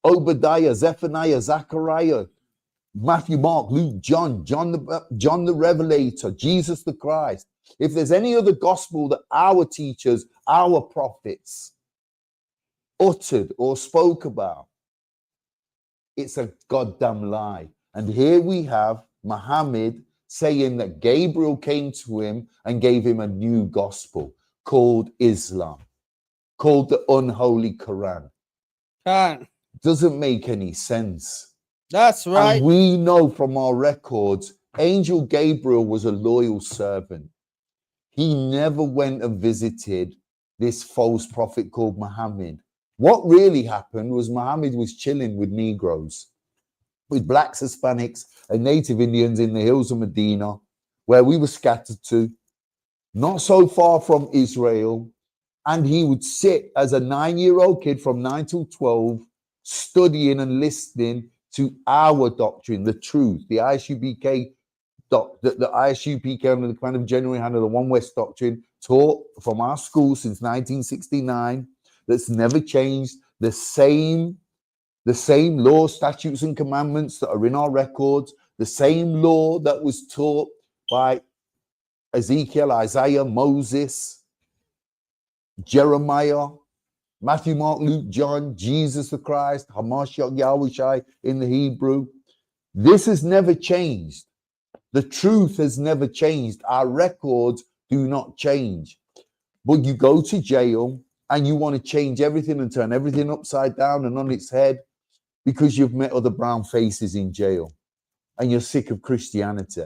Obadiah, Zephaniah, Zechariah, Matthew, Mark, Luke, John the Revelator, Jesus the Christ. If there's any other gospel that our teachers, our prophets uttered or spoke about, it's a goddamn lie. And here we have Muhammad saying that Gabriel came to him and gave him a new gospel called Islam, called the unholy Quran. Doesn't make any sense. That's right. And we know from our records, Angel Gabriel was a loyal servant. He never went and visited this false prophet called Muhammad. What really happened was Muhammad was chilling with Negroes, with blacks, Hispanics, and Native Indians in the hills of Medina, where we were scattered to, not so far from Israel. And he would sit as a 9-year-old kid from 9 till 12, studying and listening to our doctrine, the truth, the ISUPK, the ISUPK under the kind of January hand of the One West doctrine, taught from our school since 1969, that's never changed. The same laws, statutes, and commandments that are in our records, The same law that was taught by Ezekiel, Isaiah, Moses, Jeremiah, Matthew, Mark, Luke, John, Jesus the Christ, Hamashiach, Yahushai in the Hebrew. This has never changed. The truth has never changed. Our records do not change. But you go to jail and you want to change everything and turn everything upside down and on its head because you've met other brown faces in jail and you're sick of Christianity.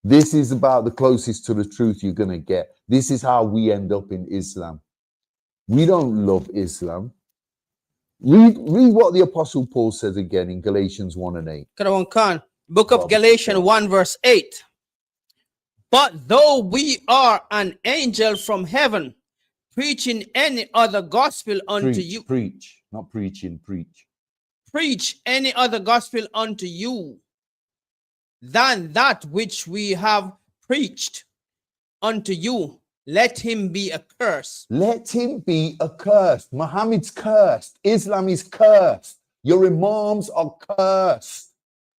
This is about the closest to the truth you're going to get. This is how we end up in Islam. We don't love Islam. Read what the Apostle Paul says again in Galatians 1 and 8. Book of Galatians 1 verse 8. But though we are an angel from heaven, preaching any other gospel unto you. Preach, not preaching, preach. Preach any other gospel unto you than that which we have preached unto you, let him be accursed. Let him be accursed. Muhammad's cursed. Islam is cursed. Your imams are cursed.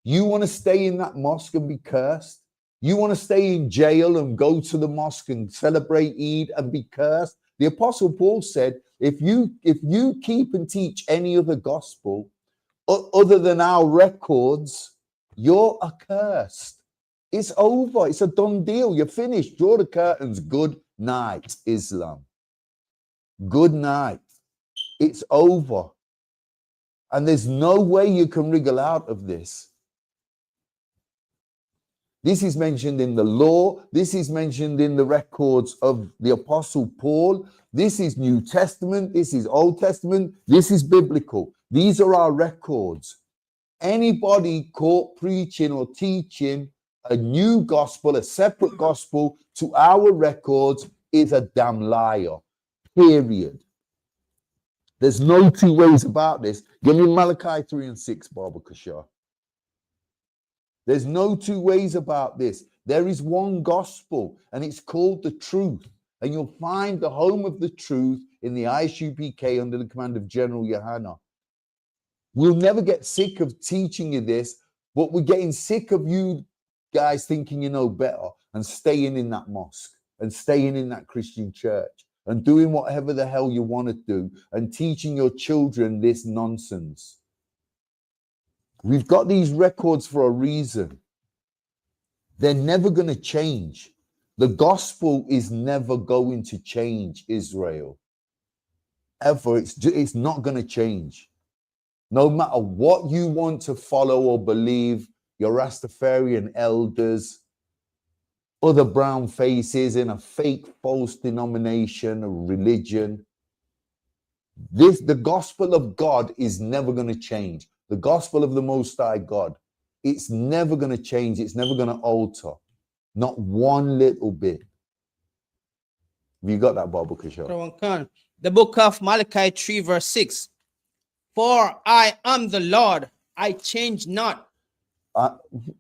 You want to stay in that mosque and be cursed? You want to stay in jail and go to the mosque and celebrate Eid and be cursed? The Apostle Paul said, if you keep and teach any other gospel other than our records, you're accursed. It's over. It's a done deal. You're finished. Draw the curtains. Good night, Islam. Good night. It's over. And there's no way you can wriggle out of this. This is mentioned in the law. This is mentioned in the records of the Apostle Paul. This is New Testament. This is Old Testament. This is biblical. These are our records. Anybody caught preaching or teaching a new gospel, a separate gospel to our records is a damn liar. Period. There's no two ways about this. Give me Malachi 3 and 6, Baba Kashar. There's no two ways about this. There is one gospel, and it's called the truth. And you'll find the home of the truth in the ISUPK under the command of General Yohana. We'll never get sick of teaching you this, but we're getting sick of you guys thinking you know better and staying in that mosque and staying in that Christian church and doing whatever the hell you want to do and teaching your children this nonsense. We've got these records for a reason. They're never going to change. The gospel is never going to change, Israel. Ever. It's not going to change. No matter what you want to follow or believe, your Rastafarian elders, other brown faces in a fake false denomination or religion, the gospel of God is never going to change. The gospel of the Most High God, it's never going to change. It's never going to alter. Not one little bit. Have you got that, Baba Kishore? The book of Malachi 3 verse 6. For I am the Lord, I change not.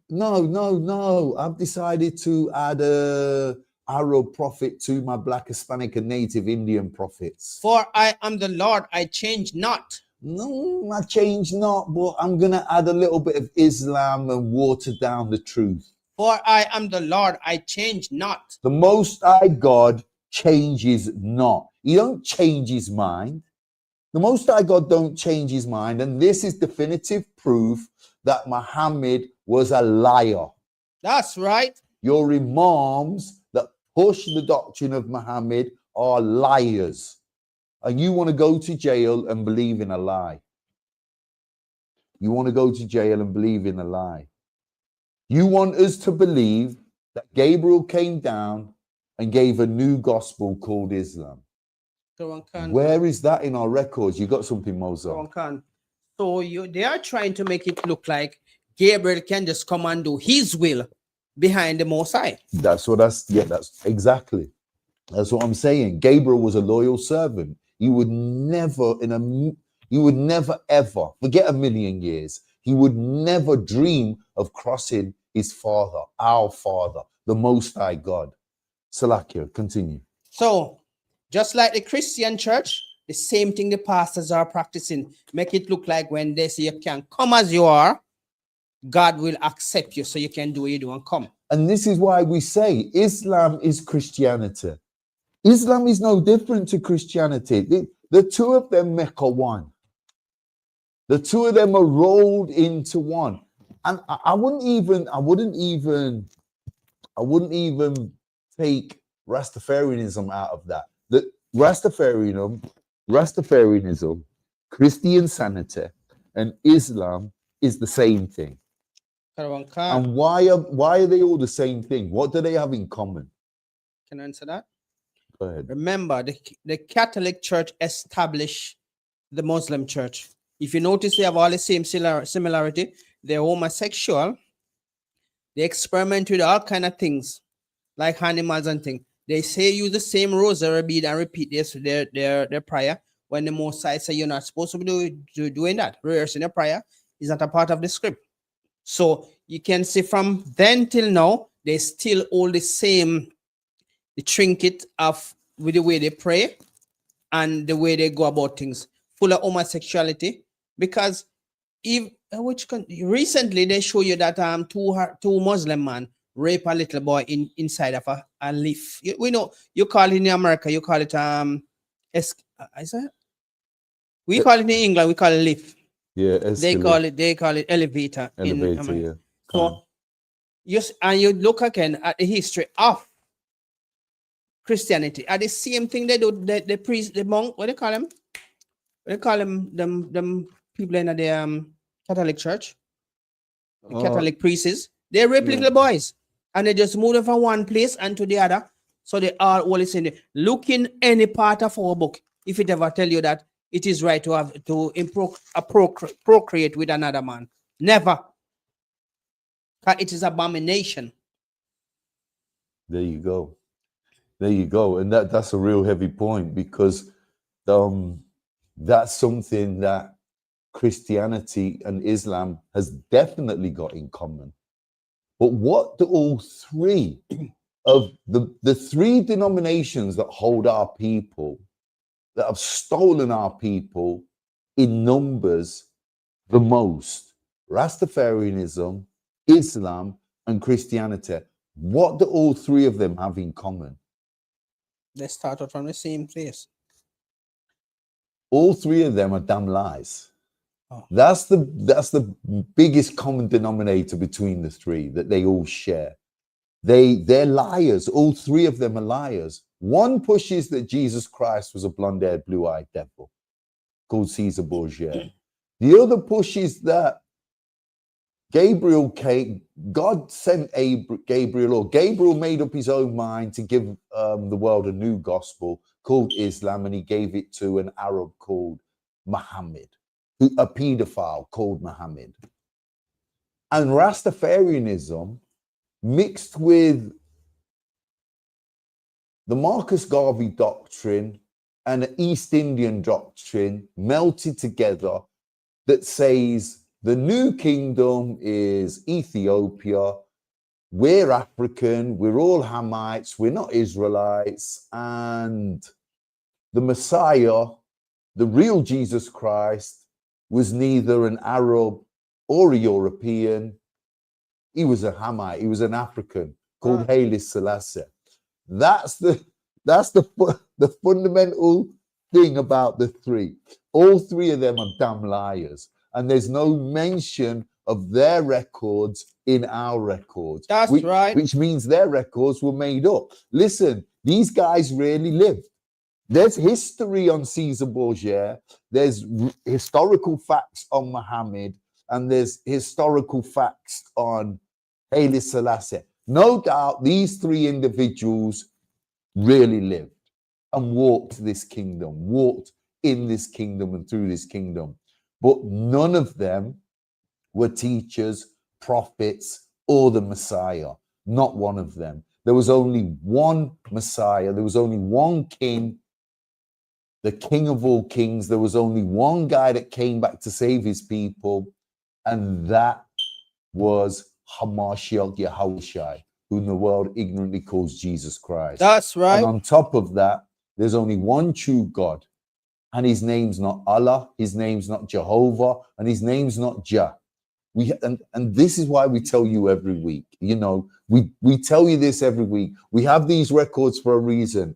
No. I've decided to add a Arab prophet to my Black, Hispanic, and Native Indian prophets. For I am the Lord, I change not. No, I change not, but I'm going to add a little bit of Islam and water down the truth. For I am the Lord, I change not. The Most High God changes not. He don't change his mind. The Most High God don't change his mind. And this is definitive proof that Muhammad was a liar. That's right. Your imams that push the doctrine of Muhammad are liars. And you want to go to jail and believe in a lie. You want to go to jail and believe in a lie. You want us to believe that Gabriel came down and gave a new gospel called Islam. Where is that in our records? You got something, Mozart? So they are trying to make it look like Gabriel can just come and do his will behind the Most High. That's exactly. That's what I'm saying. Gabriel was a loyal servant. He would never ever, forget a million years, he would never dream of crossing his father, our Father, the Most High God. Salakia, continue. So, just like the Christian church, the same thing the pastors are practicing. Make it look like when they say you can come as you are, God will accept you so you can do what you do and come. And this is why we say Islam is Christianity. Islam is no different to Christianity. The two of them make a one. The two of them are rolled into one. And I wouldn't even take Rastafarianism out of that. The Rastafarianism, Christian sanity, and Islam is the same thing. And why are they all the same thing? What do they have in common? Can I answer that? Go ahead. Remember, the Catholic Church established the Muslim Church. If you notice, they have all the same similarity. They're homosexual. They experiment with all kind of things, like animals and things. They say use the same rosary bead and repeat their prayer. When the Most High say you're not supposed to be doing that, rehearsing a prayer is not a part of the script. So you can see from then till now, they still all the same, the trinket of with the way they pray and the way they go about things, full of homosexuality. Because recently they show you that two Muslim man rape a little boy inside of a leaf. We know you call it in America, you call it is that? We call it in England, we call it leaf. Yeah, they call it elevator in America. Yeah. So you look again at the history of Christianity. Are the same thing they do, the priest, the monk, what do they call them? What do they call them people in the Catholic Church? The Catholic priests. They rape little boys. And they just move them from one place and to the other. So they are always in there. Look in any part of our book, if it ever tell you that it is right to procreate with another man. Never. It is abomination. There you go. And that's a real heavy point, because that's something that Christianity and Islam has definitely got in common. But what do all three of the three denominations that hold our people, that have stolen our people in numbers the most, Rastafarianism, Islam, and Christianity, what do all three of them have in common? They started from the same place. All three of them are damn lies. Oh. That's the biggest common denominator between the three that they all share. They're liars. All three of them are liars. One pushes that Jesus Christ was a blonde-haired, blue-eyed devil called Caesar Borgia. The other pushes that Gabriel came, God sent Gabriel, or Gabriel made up his own mind to give the world a new gospel called Islam, and he gave it to an Arab called Muhammad, a pedophile called Muhammad. And Rastafarianism mixed with the Marcus Garvey doctrine and the East Indian doctrine melted together that says the new kingdom is Ethiopia, we're African, we're all Hamites, we're not Israelites, and the Messiah, the real Jesus Christ, was neither an Arab or a European. He was a Hamite, he was an African called Haile Selassie. That's the fundamental thing about the three. All three of them are damn liars. And there's no mention of their records in our records. That's right. Which means their records were made up. Listen, these guys really lived. There's history on Caesar Borgia. There's historical facts on Muhammad. And there's historical facts on Haile Selassie. No doubt these three individuals really lived and walked this kingdom, walked in this kingdom and through this kingdom. But none of them were teachers, prophets, or the Messiah. Not one of them. There was only one Messiah. There was only one king, the King of all kings. There was only one guy that came back to save his people, and that was Hamashiach Yahushai, whom the world ignorantly calls Jesus Christ. That's right. And on top of that, there's only one true God. And his name's not Allah, his name's not Jehovah, and his name's not Jah. And this is why we tell you every week. You know, we tell you this every week. We have these records for a reason.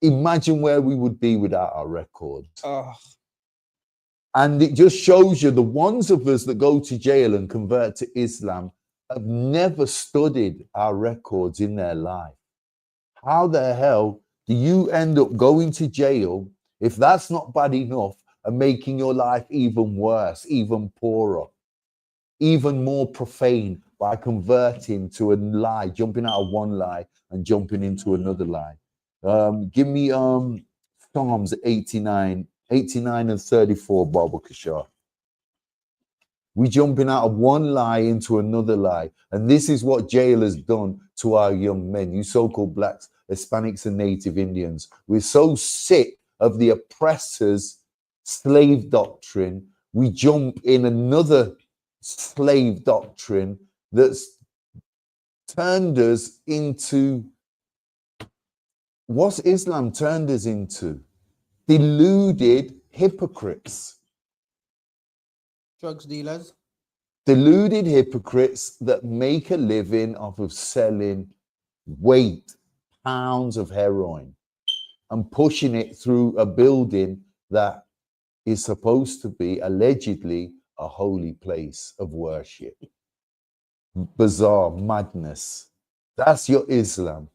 Imagine where we would be without our records. Oh, And it just shows you the ones of us that go to jail and convert to Islam have never studied our records in their life. How the hell do you end up going to jail if that's not bad enough and making your life even worse, even poorer, even more profane by converting to a lie, jumping out of one lie and jumping into another lie? Give me Psalms 89 and 34, Baba Kishar. We jumping out of one lie into another lie. And this is what jail has done to our young men, you so-called blacks, Hispanics, and Native Indians. We're so sick of the oppressors' slave doctrine. We jump in another slave doctrine that's turned us into, what's Islam turned us into? Deluded hypocrites. drugs dealers. Deluded hypocrites that make a living off of selling pounds of heroin and pushing it through a building that is supposed to be allegedly a holy place of worship. Bizarre madness. That's your Islam.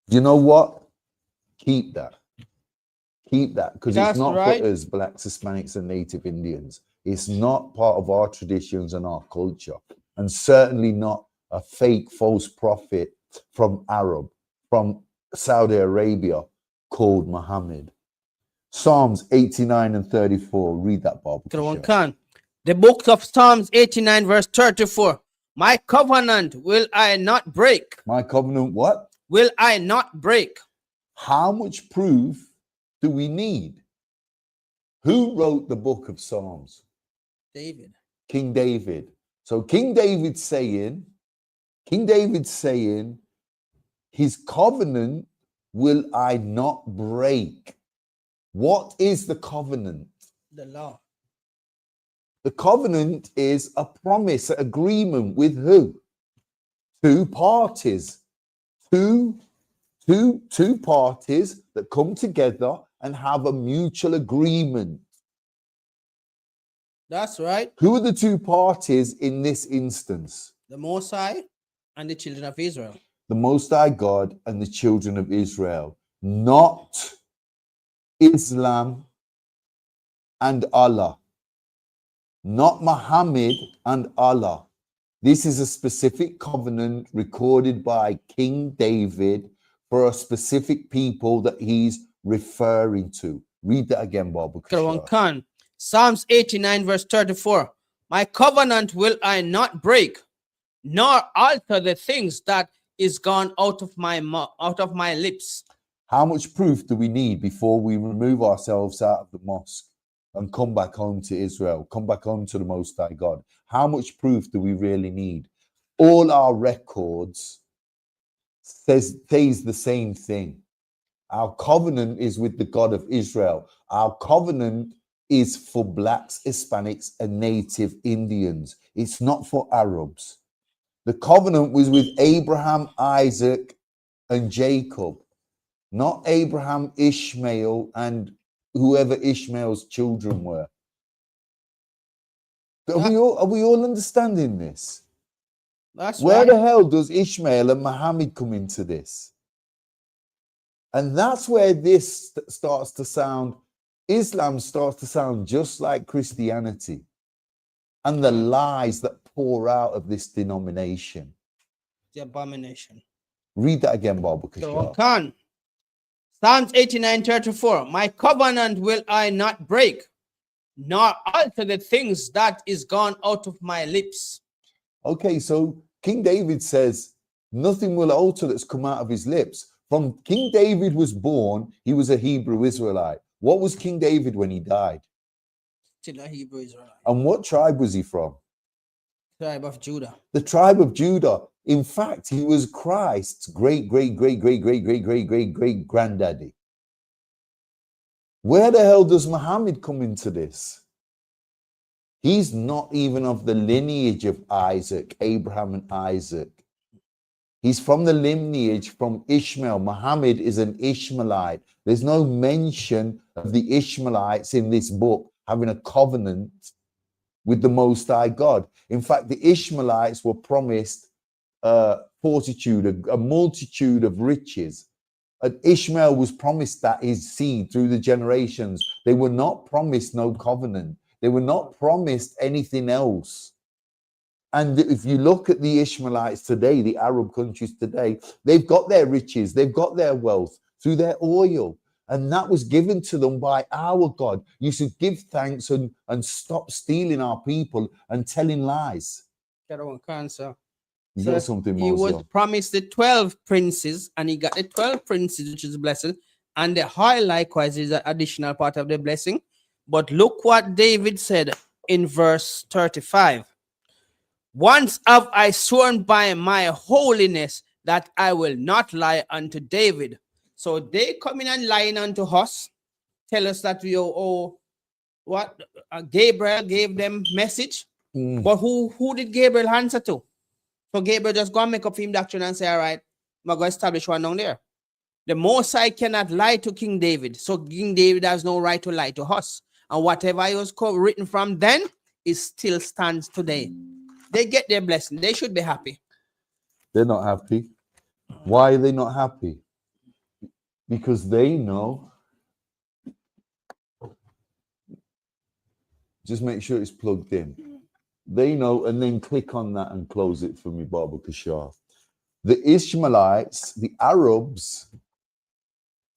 You know what? Keep that. Keep that, because it's That's not right. for us, blacks, Hispanics, and Native Indians. It's not part of our traditions and our culture, and certainly not a fake, false prophet from Saudi Arabia called Muhammad. Psalms 89 and 34. Read that, Baba. Khan. The book of Psalms 89 verse 34. My covenant will I not break. My covenant what? Will I not break. How much proof do we need? Who wrote the book of Psalms? David. King David. So King David's saying, his covenant will I not break. What is the covenant? The law. The covenant is a promise, an agreement with who? Two parties. Two parties that come together and have a mutual agreement. That's right. Who are the two parties in this instance? The Most High and the children of Israel. The Most High God and the children of Israel, not Islam and Allah, not Muhammad and Allah. This is a specific covenant recorded by King David for a specific people that he's referring to. Read that again, Baba Khan. Psalms 89 verse 34. My covenant will I not break, nor alter the things that is gone out of my lips. How much proof do we need before we remove ourselves out of the mosque and come back home to Israel, come back home to the Most High God? How much proof do we really need? All our records says the same thing. Our covenant is with the God of Israel. Our covenant is for blacks, Hispanics, and Native Indians. It's not for Arabs. The covenant was with Abraham, Isaac, and Jacob, not Abraham, Ishmael, and whoever Ishmael's children were. Are we all understanding this? That's Where right. the hell does Ishmael and Muhammad come into this? And that's where this starts to sound, Islam starts to sound just like Christianity and the lies that pour out of this denomination. The abomination. Read that again, Baba Kishar. Khan. Psalms 89 34. My covenant will I not break, nor alter the things that is gone out of my lips. Okay, so King David says, nothing will alter that's come out of his lips. From King David was born, he was a Hebrew Israelite. What was King David when he died? Still a Hebrew Israelite. And what tribe was he from? Tribe of Judah. The tribe of Judah. In fact, he was Christ's great granddaddy. Where the hell does Muhammad come into this? He's not even of the lineage of Isaac, Abraham and Isaac. He's from the lineage from Ishmael. Muhammad is an Ishmaelite. There's no mention of the Ishmaelites in this book having a covenant with the Most High God. In fact, the Ishmaelites were promised fortitude, a multitude of riches. And Ishmael was promised that his seed through the generations. They were not promised no covenant. They were not promised anything else. And if you look at the Ishmaelites today, the Arab countries today, they've got their riches, they've got their wealth through their oil. And that was given to them by our God. You should give thanks and stop stealing our people and telling lies. You got something, he Moses? was promised the 12 princes, and he got the 12 princes, which is a blessing. And the high likewise is an additional part of the blessing. But look what David said in verse 35. Once have I sworn by my holiness that I will not lie unto David. So they come in and lying unto us, tell us that we what Gabriel gave them message. But who did Gabriel answer to? So Gabriel just go and make up him doctrine and say, all right, I'm going to establish one down there. The Most High cannot lie to King David. So King David has no right to lie to us. And whatever was written from then, it still stands today. They get their blessing. They should be happy. They're not happy. Why are they not happy? Because they know. Just make sure it's plugged in. They know, and then click on that and close it for me, Baba Kashaf. The Ishmaelites, the Arabs,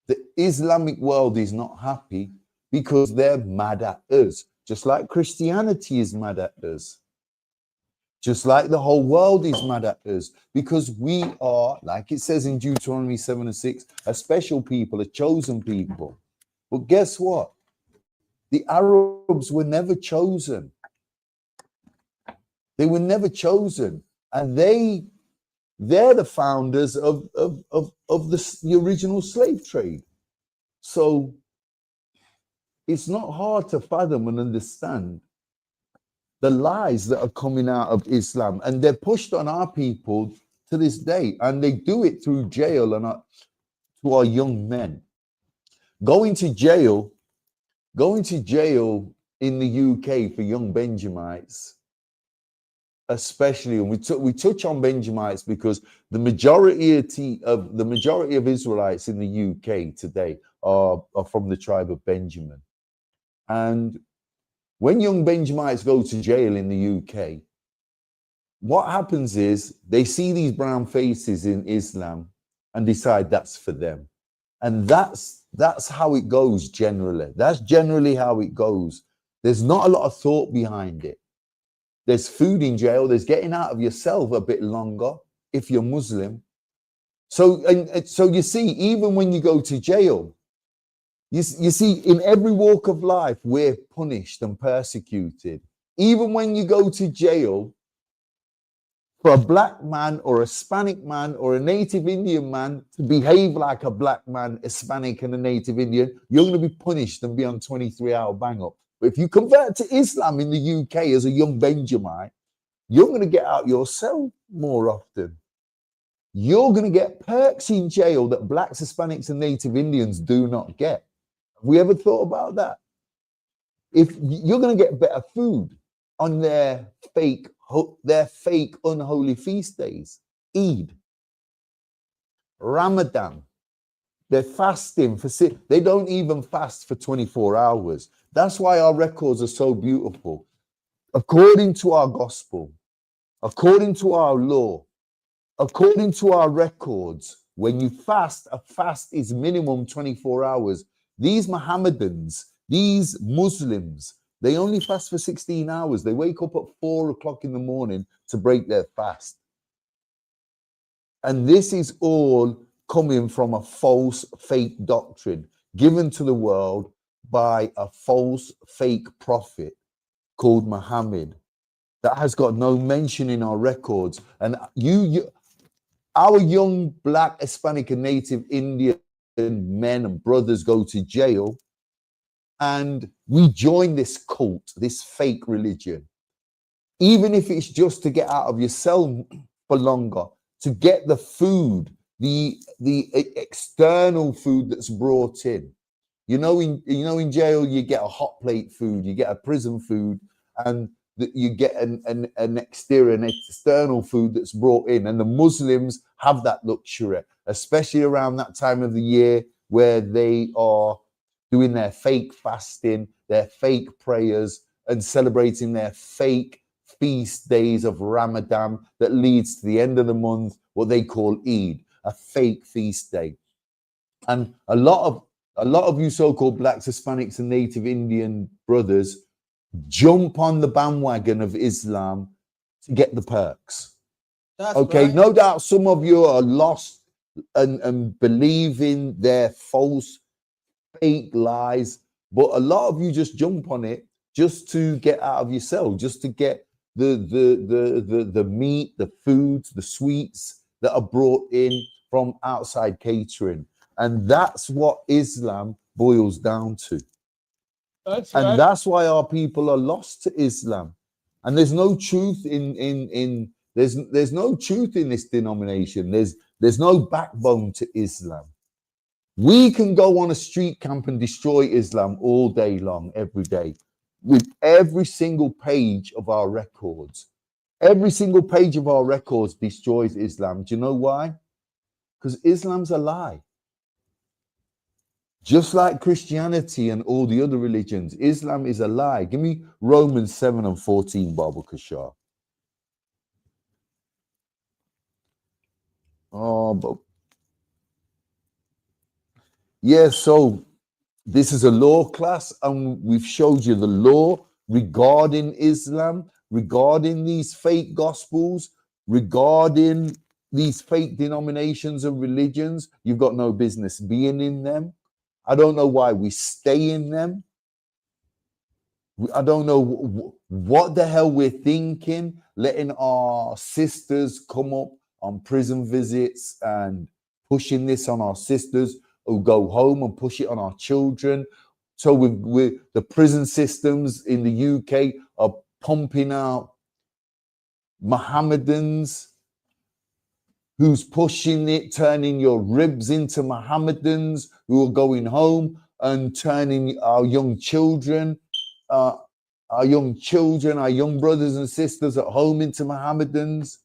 the Islamic world is not happy because they're mad at us. Just like Christianity is mad at us. Just like the whole world is mad at us, because we are, like it says in Deuteronomy 7 and 6, a special people, a chosen people. But guess what? The Arabs were never chosen. They were never chosen. And they're the founders of the original slave trade. So it's not hard to fathom and understand the lies that are coming out of Islam, and they're pushed on our people to this day, and they do it through jail and to our young men. Going to jail in the UK for young Benjamites, especially, and we touch on Benjamites because the majority of Israelites in the UK today are from the tribe of Benjamin, and when young Benjamites go to jail in the UK, what happens is they see these brown faces in Islam and decide that's for them. And that's how it goes generally. That's generally how it goes. There's not a lot of thought behind it. There's food in jail. There's getting out of yourself a bit longer if you're Muslim. So you see, even when you go to jail, you see, in every walk of life, we're punished and persecuted. Even when you go to jail, for a black man or a Hispanic man or a native Indian man to behave like a black man, Hispanic and a native Indian, you're going to be punished and be on 23-hour bang up. But if you convert to Islam in the UK as a young Benjamite, you're going to get out your cell more often. You're going to get perks in jail that blacks, Hispanics and native Indians do not get. Have we ever thought about that? If you're going to get better food on their fake unholy feast days, Eid, Ramadan, they're fasting they don't even fast for 24 hours. That's why our records are so beautiful. According to our gospel, according to our law, according to our records, when you fast, a fast is minimum 24 hours. These Mohammedans, these Muslims, they only fast for 16 hours. They wake up at 4 o'clock in the morning to break their fast. And this is all coming from a false, fake doctrine given to the world by a false, fake prophet called Muhammad that has got no mention in our records. And our young black, Hispanic, and native Indian men and brothers go to jail, and we join this cult, this fake religion, even if it's just to get out of your cell for longer, to get the food, the external food that's brought in. In jail you get a hot plate food, you get a prison food, and you get an exterior, an external food that's brought in. And the Muslims have that luxury, especially around that time of the year where they are doing their fake fasting, their fake prayers, and celebrating their fake feast days of Ramadan that leads to the end of the month, what they call Eid, a fake feast day. And a lot of you so-called blacks, Hispanics, and native Indian brothers jump on the bandwagon of Islam to get the perks. That's okay, right. no doubt some of you are lost and believe in their false, fake lies, but a lot of you just jump on it just to get out of your cell, just to get the meat, the foods, the sweets that are brought in from outside catering. And that's what Islam boils down to. And that's why our people are lost to Islam. And there's no truth there's no truth in this denomination. There's no backbone to Islam. We can go on a street camp and destroy Islam all day long, every day, with every single page of our records. Every single page of our records destroys Islam. Do you know why? Because Islam's a lie. Just like Christianity and all the other religions, Islam is a lie. Give me Romans 7 and 14, Baba Kashar. Oh, but yeah, so this is a law class, and we've showed you the law regarding Islam, regarding these fake gospels, regarding these fake denominations and religions. You've got no business being in them. I don't know why we stay in them. I don't know what the hell we're thinking, letting our sisters come up on prison visits and pushing this on our sisters who go home and push it on our children. So with the prison systems in the UK are pumping out Mohammedans, who's pushing it, turning your ribs into Mohammedans, who are going home and turning our young children, our young brothers and sisters at home into Mohammedans.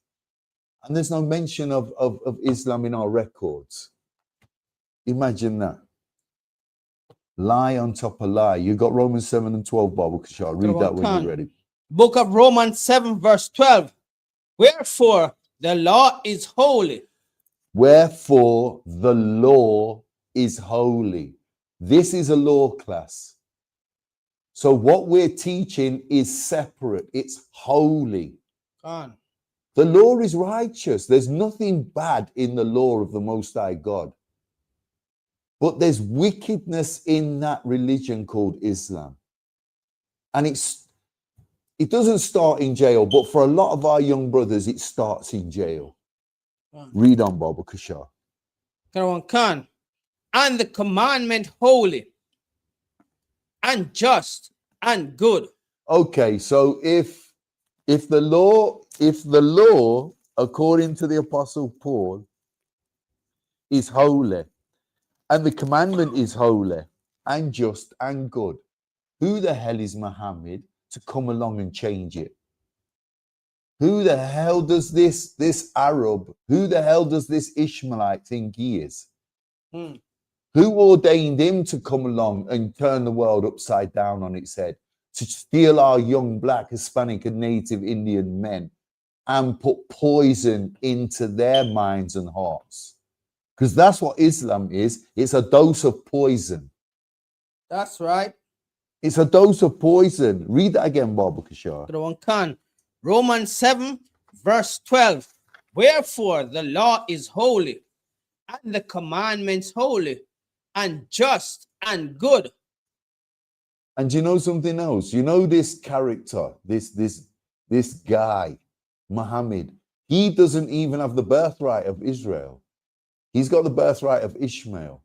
And there's no mention of Islam in our records. Imagine that. Lie on top of lie. You got Romans 7 and 12, Baba Kashar. Read that when you're ready. Book of Romans 7 verse 12. Wherefore the law is holy. Wherefore the law is holy. This is a law class. So what we're teaching is separate. It's holy. The law is righteous. There's nothing bad in the law of the Most High God. But there's wickedness in that religion called Islam. And it doesn't start in jail, but for a lot of our young brothers, it starts in jail. Read on, Baba Kashar. And the commandment holy and just and good. Okay, so if the law, according to the Apostle Paul, is holy, and the commandment is holy and just and good, who the hell is Muhammad to come along and change it? Who the hell does this Arab, who the hell does this Ishmaelite think he is? Who ordained him to come along and turn the world upside down on its head, to steal our young black, Hispanic, and native Indian men and put poison into their minds and hearts? Because that's what Islam is. It's a dose of poison. That's right. It's a dose of poison. Read that again, Baba Kashar. Romans 7 verse 12. Wherefore the law is holy, and the commandments holy, and just and good. And you know something else? You know this character, this guy, Muhammad, he doesn't even have the birthright of Israel. He's got the birthright of Ishmael.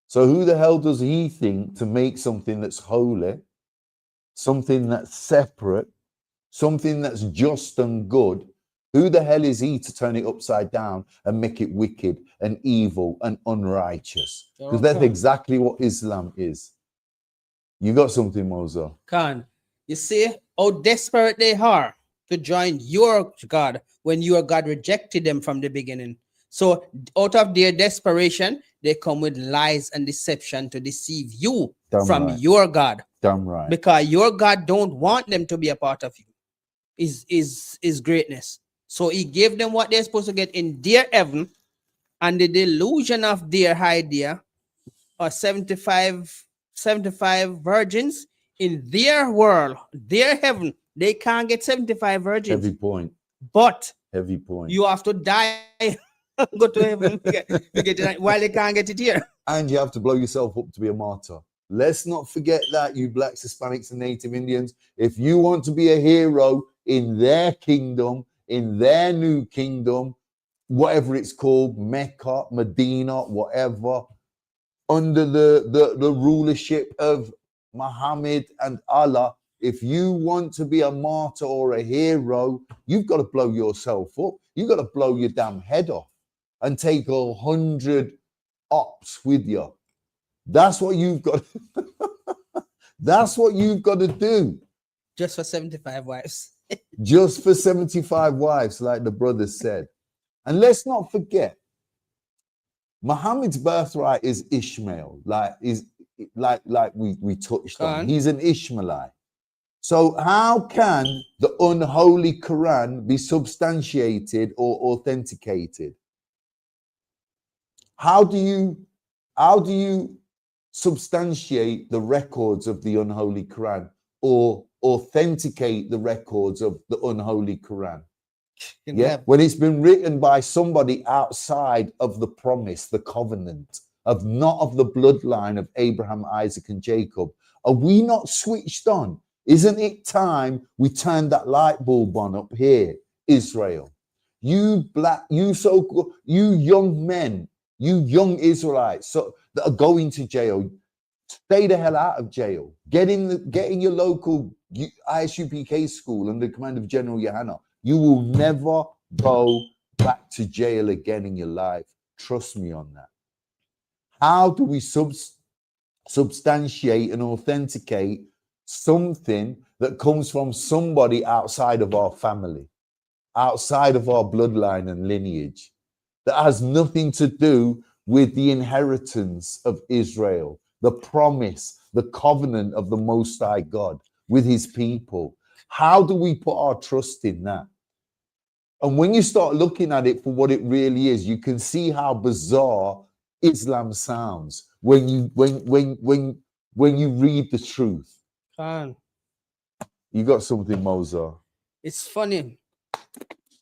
So who the hell does he think to make something that's holy, something that's separate, something that's just and good? Who the hell is he to turn it upside down and make it wicked and evil and unrighteous? Because that's exactly what Islam is. You got something, Moza? Khan, you see how desperate they are to join your God when your God rejected them from the beginning. So out of their desperation, they come with lies and deception to deceive you from your God. Damn right. Because your God don't want them to be a part of you. Is greatness. So he gave them what they're supposed to get in their heaven, and the delusion of their idea are 75 virgins in their world, their heaven. They can't get 75 virgins. Heavy point. But heavy point. You have to die, go to heaven to get it, while they can't get it here. And you have to blow yourself up to be a martyr. Let's not forget that, you blacks, Hispanics, and Native Indians. If you want to be a hero in their kingdom, in their new kingdom, whatever it's called, Mecca, Medina, whatever, under the rulership of Muhammad and Allah, if you want to be a martyr or a hero, you've got to blow yourself up. You've got to blow your damn head off and take 100 ops with you. That's what you've got. That's what you've got to do. Just for 75 wives. Just for 75 wives, like the brother said. And let's not forget, Muhammad's birthright is Ishmael, like we touched on. He's an Ishmaelite. So how can the unholy Quran be substantiated or authenticated? How do you substantiate the records of the unholy Quran or authenticate the records of the unholy Quran? Yeah, when it's been written by somebody outside of the promise, the covenant, of not of the bloodline of Abraham, Isaac, and Jacob. Are we not switched on? Isn't it time we turn that light bulb on up here, Israel? You black, you so-called, you young men, you young Israelites so that are going to jail, stay the hell out of jail. Get in your local ISUPK school under the command of General Yohanna. You will never go back to jail again in your life. Trust me on that. How do we substantiate and authenticate something that comes from somebody outside of our family, outside of our bloodline and lineage, that has nothing to do with the inheritance of Israel, the promise, the covenant of the Most High God with his people? How do we put our trust in that? And when you start looking at it for what it really is, you can see how bizarre Islam sounds when you read the truth. You got something, Moza? It's funny.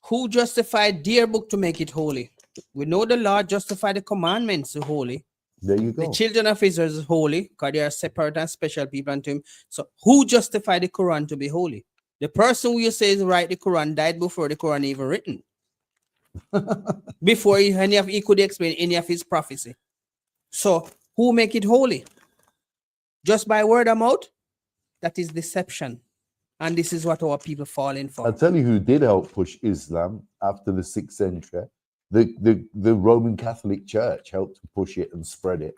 Who justified their book to make it holy? We know the Lord justified the commandments to holy. There you go. The children of Israel is holy because they are separate and special people unto him. So who justified the Quran to be holy? The person who you say is right the Quran died before the Quran even written. Before he could explain any of his prophecy. So who make it holy? Just by word of mouth? That is deception. And this is what our people fall in for. I'll tell you who did help push Islam after the 6th century. The Roman Catholic Church helped to push it and spread it.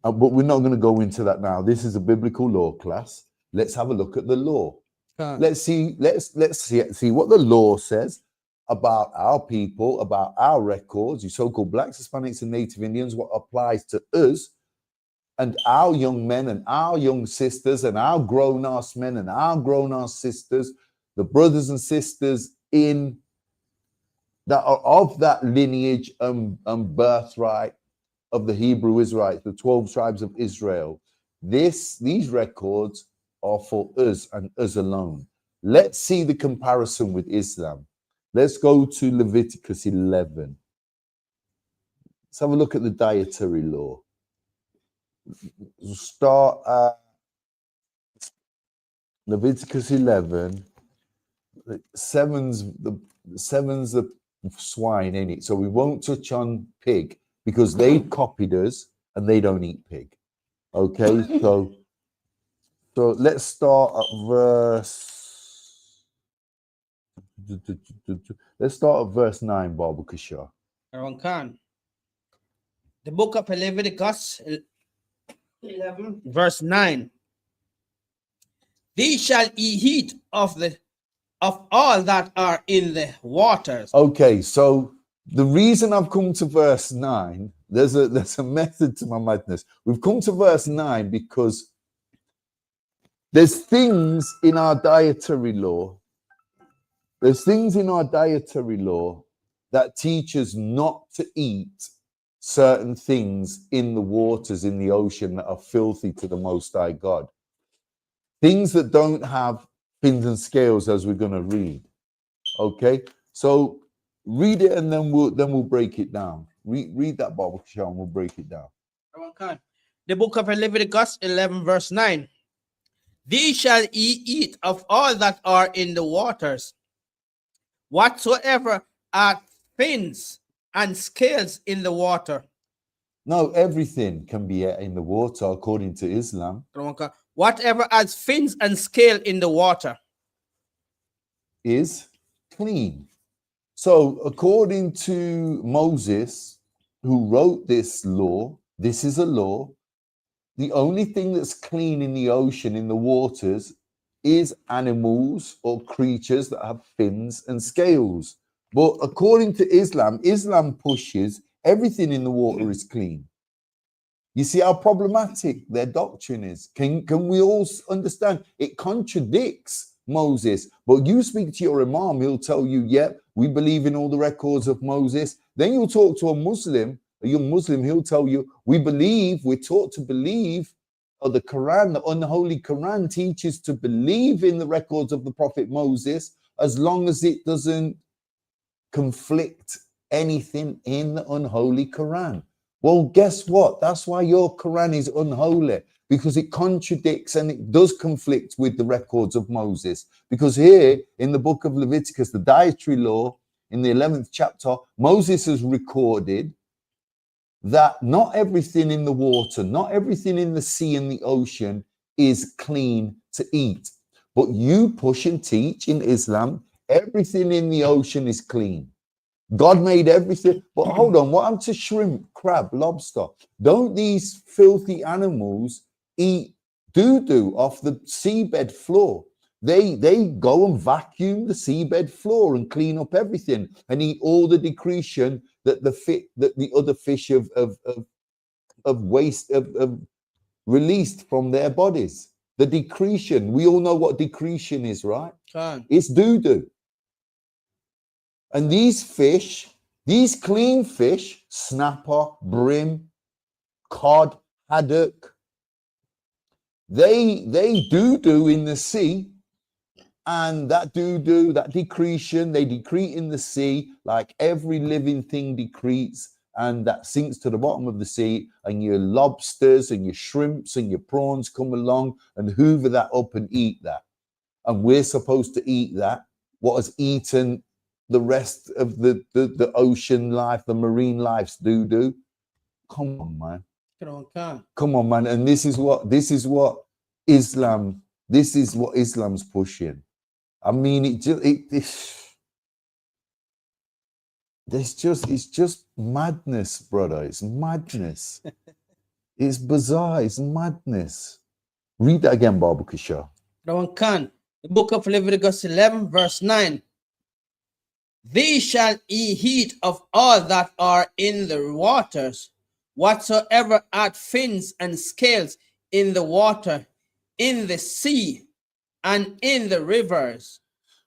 But we're not going to go into that now. This is a biblical law class. Let's have a look at the law. Let's see what the law says about our people, about our records, you so-called blacks, Hispanics, and Native Indians, what applies to us and our young men and our young sisters and our grown-ass men and our grown-ass sisters, the brothers and sisters in that are of that lineage and birthright of the Hebrew Israelites, the 12 tribes of Israel. These records are for us and us alone. Let's see the comparison with Islam. Let's go to Leviticus 11. Let's have a look at the dietary law. We'll start at Leviticus 11. Seven's the swine in it, so we won't touch on pig because they copied us and they don't eat pig. Okay, so let's start at let's start at verse 9, Baba Kishar. Aaron Khan. The book of Leviticus 11, verse 9. These shall eat of all that are in the waters. Okay, so the reason I've come to verse 9, there's a method to my madness. We've come to verse 9 because there's things in our dietary law. There's things in our dietary law that teach us not to eat certain things in the waters, in the ocean, that are filthy to the Most High God. Things that don't have fins and scales, as we're going to read. Okay, so read it and then we'll break it down. Read that Bible, and we'll break it down. The book of Leviticus 11, verse 9. These shall eat of all that are in the waters, whatsoever are fins and scales in the water. No, everything can be in the water according to Islam. Whatever has fins and scale in the water is clean. So according to Moses, who wrote this law, this is a law. The only thing that's clean in the ocean, in the waters, is animals or creatures that have fins and scales. But according to Islam, Islam pushes everything in the water is clean. You see how problematic their doctrine is. Can we all understand? It contradicts Moses. But you speak to your imam, he'll tell you, yeah, we believe in all the records of Moses. Then you'll talk to a young Muslim, he'll tell you, we're taught to believe, or the Quran, the unholy Quran teaches to believe in the records of the Prophet Moses, as long as it doesn't conflict anything in the unholy Quran. Well, guess what? That's why your Quran is unholy, because it contradicts and it does conflict with the records of Moses. Because here in the book of Leviticus, the dietary law, in the 11th chapter, Moses has recorded that not everything in the water, not everything in the sea and the ocean is clean to eat. But you push and teach in Islam, everything in the ocean is clean. God made everything. But hold on, what happened to shrimp, crab, lobster? Don't these filthy animals eat doo-doo off the seabed floor? They go and vacuum the seabed floor and clean up everything and eat all the decretion that the other fish have released from their bodies. The decretion. We all know what decretion is, right? It's doo-doo. And these fish, these clean fish, snapper, brim, cod, haddock, they doo-doo in the sea, and that doo-doo, that decretion, they decrete in the sea like every living thing decretes, and that sinks to the bottom of the sea, and your lobsters and your shrimps and your prawns come along and hoover that up and eat that. And we're supposed to eat that, what has eaten the rest of the ocean life, the marine life's doo-doo. Come on, man. Come on, man. And this is what Islam's pushing. I mean, it's just madness, brother. It's madness. It's bizarre. It's madness. Read that again, Baba Kishar. The book of Leviticus 11, verse 9. These shall eat of all that are in the waters, whatsoever hath fins and scales in the water, in the sea, and in the rivers.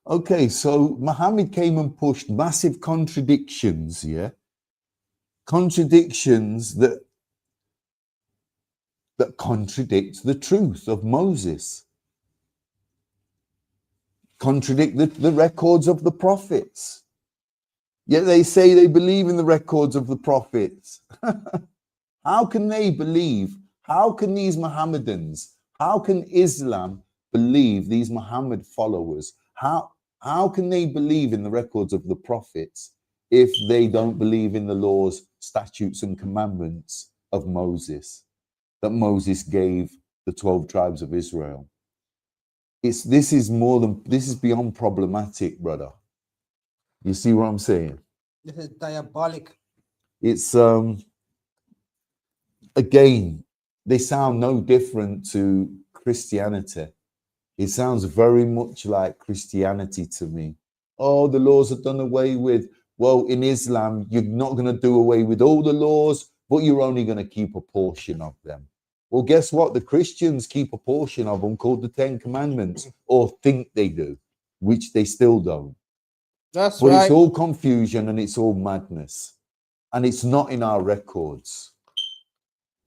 Okay, so Muhammad came and pushed massive contradictions, yeah? Contradictions that contradict the truth of Moses. Contradict the records of the prophets. Yet they say they believe in the records of the prophets. How can they believe? How can these Mohammedans, how can Islam believe, these Muhammad followers? How can they believe in the records of the prophets if they don't believe in the laws, statutes, and commandments of Moses that Moses gave the 12 tribes of Israel. This is beyond problematic, brother. You see what I'm saying? This is diabolic. It's again, they sound no different to Christianity. It sounds very much like Christianity to me. Oh, the laws are done away with. Well, in Islam, you're not going to do away with all the laws, but you're only going to keep a portion of them. Well, guess what? The Christians keep a portion of them called the 10 Commandments, or think they do, which they still don't. That's But right. it's all confusion and it's all madness. And it's not in our records.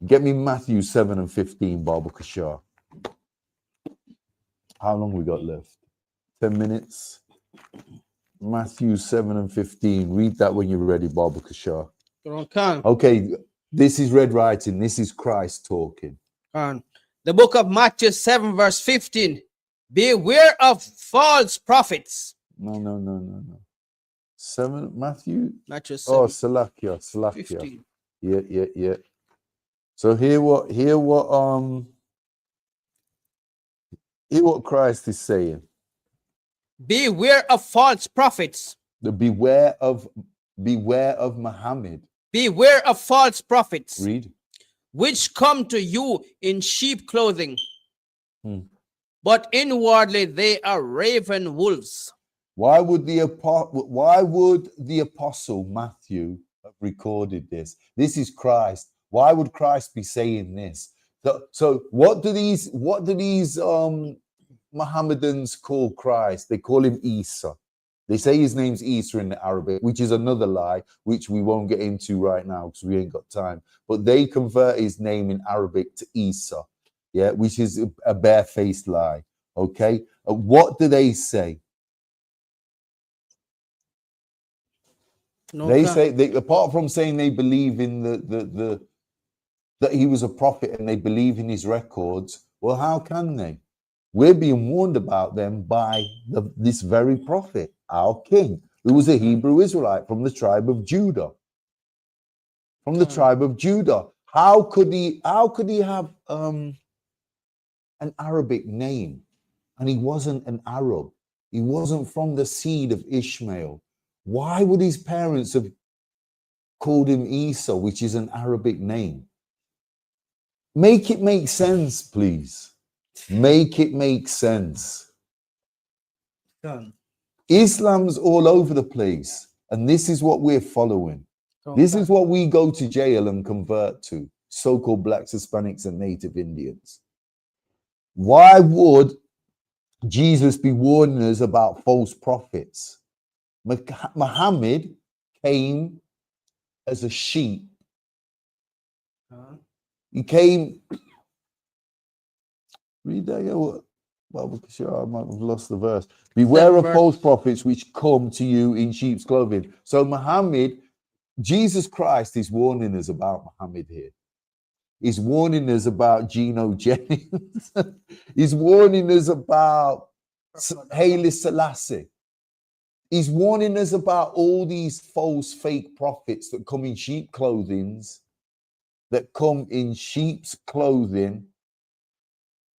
Get me Matthew 7 and 15, Baba Kashar. How long we got left? 10 minutes. Matthew 7 and 15. Read that when you're ready, Baba Kashar. Okay, this is red writing. This is Christ talking. The book of Matthew 7 verse 15. Beware of false prophets. No. 7 Matthew. Matthew 7. Oh, Salakia. 15. Yeah. So hear what Christ is saying. Beware of false prophets. Beware of Muhammad. Beware of false prophets. Read. Which come to you in sheep clothing, but inwardly they are raven wolves. Why would the apostle Matthew have recorded this? This is Christ. Why would Christ be saying this? So what do these Mohammedans call Christ? They call him Isa. They say his name's Isa in the Arabic, which is another lie, which we won't get into right now because we ain't got time. But they convert his name in Arabic to Isa, yeah, which is a barefaced lie. Okay, what do they say? They say apart from saying they believe in that he was a prophet and they believe in his records. Well, how can they? We're being warned about them by this very prophet, our king, who was a Hebrew Israelite from the tribe of Judah. From the tribe of Judah. How could he have an Arabic name? And he wasn't an Arab. He wasn't from the seed of Ishmael. Why would his parents have called him Isa, which is an Arabic name? Make it make sense, please. Make it make sense. Islam's all over the place, and this is what we're following. This is what we go to jail and convert to, so-called blacks, Hispanics, and native Indians. Why would Jesus be warning us about false prophets? Muhammad came as a sheep. He came. Read that. I might have lost the verse. Beware of false prophets which come to you in sheep's clothing. So Muhammad, Jesus Christ is warning us about Muhammad here. He's warning us about Geno Jennings. He's warning us about Haile Selassie. He's warning us about all these false fake prophets that come in sheep clothings,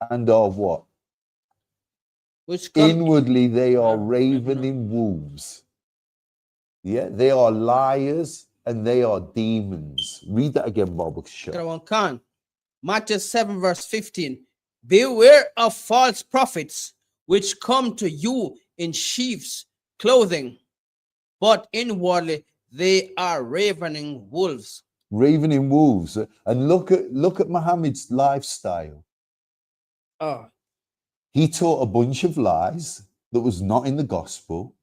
and are what? Inwardly, they are ravening wolves. Yeah, they are liars and they are demons. Read that again, Baba Khan. Matthew 7 verse 15. Beware of false prophets which come to you in sheep's clothing, but inwardly they are ravening wolves. Ravening wolves. And look at Muhammad's lifestyle. He taught a bunch of lies that was not in the gospel.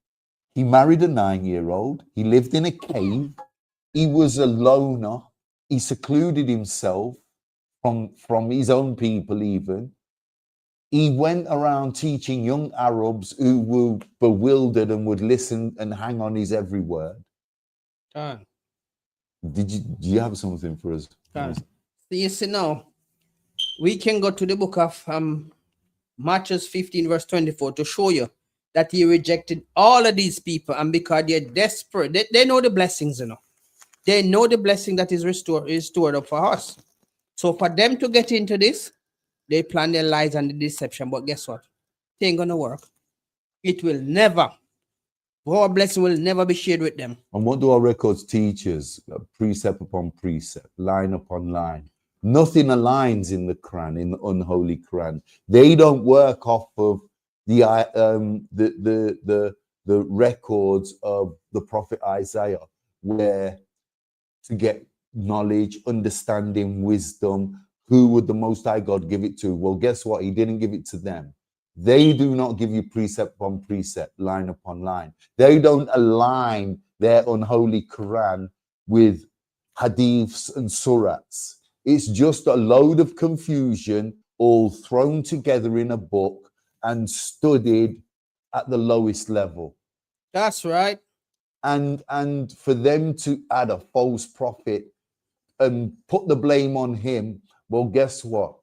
He married a 9-year-old. He lived in a cave. He was a loner. He secluded himself from his own people even. He went around teaching young Arabs who were bewildered and would listen and hang on his every word. Do you have something for us? You see now, we can go to the book of Matthew 15 verse 24 to show you that he rejected all of these people, and because they're desperate, they know the blessings, They know the blessing that is stored up for us. So for them to get into this, they plan their lies and the deception. But guess what? It ain't gonna work. It will never. Our blessing will never be shared with them. And what do our records teach us? Precept upon precept, line upon line. Nothing aligns in the Quran, in the unholy Quran. They don't work off of the records of the prophet Isaiah, where to get knowledge, understanding, wisdom, who would the Most High God give it to? Well, guess what? He didn't give it to them. They do not give you precept upon precept, line upon line. They don't align their unholy Quran with hadiths and surahs. It's just a load of confusion all thrown together in a book and studied at the lowest level. That's right. And for them to add a false prophet and put the blame on him, well, guess what?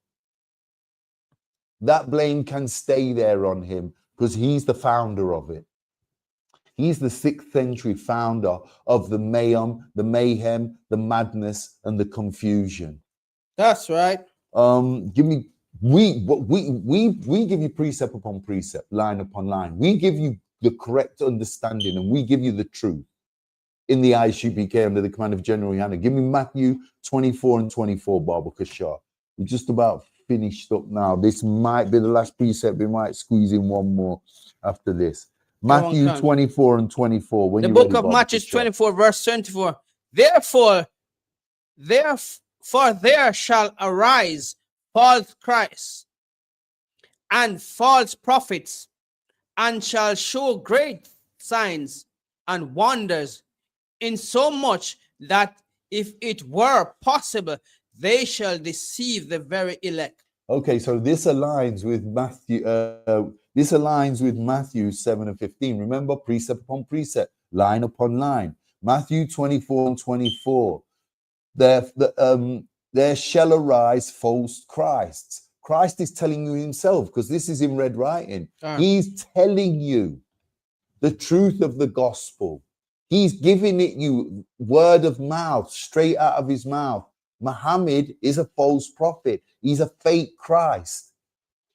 That blame can stay there on him because he's the founder of it. He's the 6th century founder of the mayhem, the madness, and the confusion. That's right. We give you precept upon precept, line upon line. We give you the correct understanding, and we give you the truth in the ISUPK under the command of General Yana. Give me Matthew 24 and 24, Baba Kashar. We're just about finished up now. This might be the last precept. We might squeeze in one more after this. Matthew 24 and 24. When the book of Matthew 24, verse 24. Therefore there shall arise false Christs and false prophets, and shall show great signs and wonders, in so much that if it were possible, they shall deceive the very elect. Okay, so this aligns with Matthew. This aligns with Matthew 7 and 15. Remember, precept upon precept, line upon line. Matthew 24 and 24. There shall arise false Christs. Christ is telling you himself, because this is in red writing. He's telling you the truth of the gospel. He's giving it you word of mouth, straight out of his mouth. Muhammad is a false prophet. He's a fake Christ.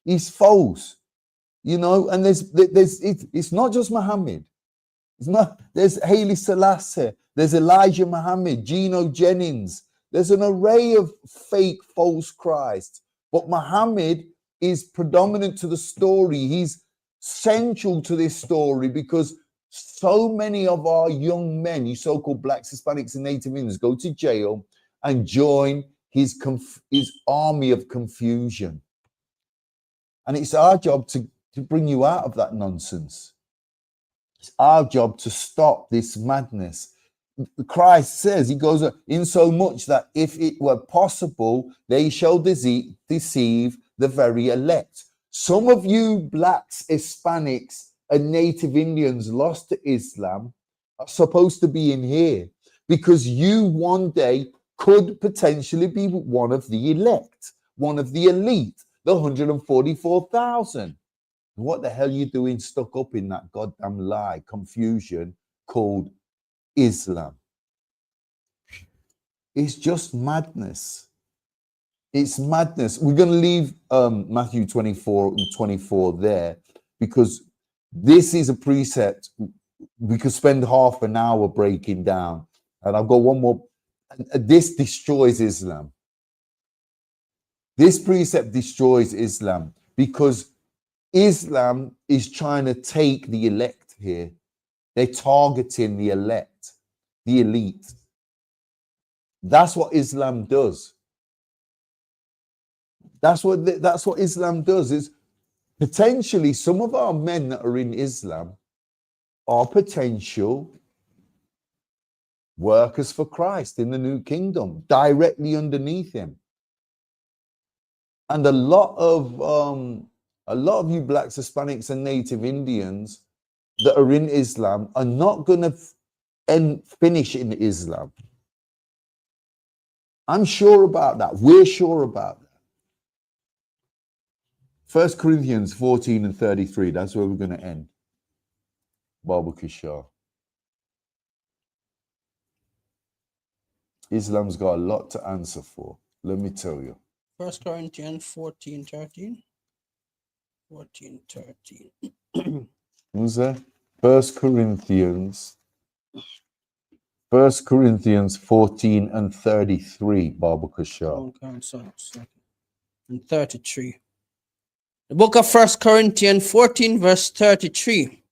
He's false, you know. And it's not just Muhammad. It's not. There's Haile Selassie. There's Elijah Muhammad, Gino Jennings. There's an array of fake, false Christs. But Muhammad is predominant to the story. He's central to this story because so many of our young men, you so-called blacks, Hispanics, and Native Indians, go to jail and join his army of confusion. And it's our job to bring you out of that nonsense. It's our job to stop this madness. Christ says, he goes, in so much that if it were possible, they shall deceive the very elect. Some of you blacks, Hispanics, and Native Indians lost to Islam are supposed to be in here because you one day could potentially be one of the elect, one of the elite, the 144,000. What the hell are you doing stuck up in that goddamn lie, confusion called Islam? It's just madness. It's madness. We're going to leave Matthew 24 and 24 there because this is a precept we could spend half an hour breaking down. And I've got one more. This destroys Islam. This precept destroys Islam because Islam is trying to take the elect here. They're targeting the elect, the elite. That's what Islam does. That's what Islam does. Is potentially some of our men that are in Islam are potential workers for Christ in the new kingdom, directly underneath him. And a lot of you blacks, Hispanics, and Native Indians that are in Islam are not going to finish in Islam. I'm sure about that. We're sure about that. 1 Corinthians 14 and 33. That's where we're going to end. Baba Kishar. Islam's got a lot to answer for. Let me tell you. 1 Corinthians 14:13. 14:13. Who's that? First Corinthians 14 and 33, Baba Kushar. And 33. The book of 1 Corinthians 14, verse 33.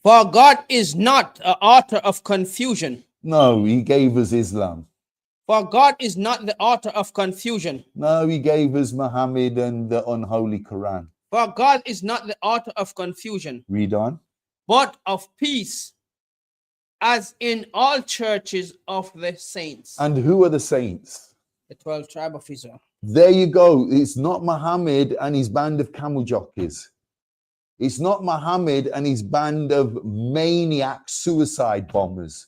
For God is not the author of confusion. No, he gave us Islam. For God is not the author of confusion. No, he gave us Muhammad and the unholy Quran. For God is not the author of confusion, Read on. but of peace, as in all churches of the saints. And who are the saints? The 12 tribe of Israel. There you go. It's not Muhammad and his band of camel jockeys. It's not Muhammad and his band of maniac suicide bombers.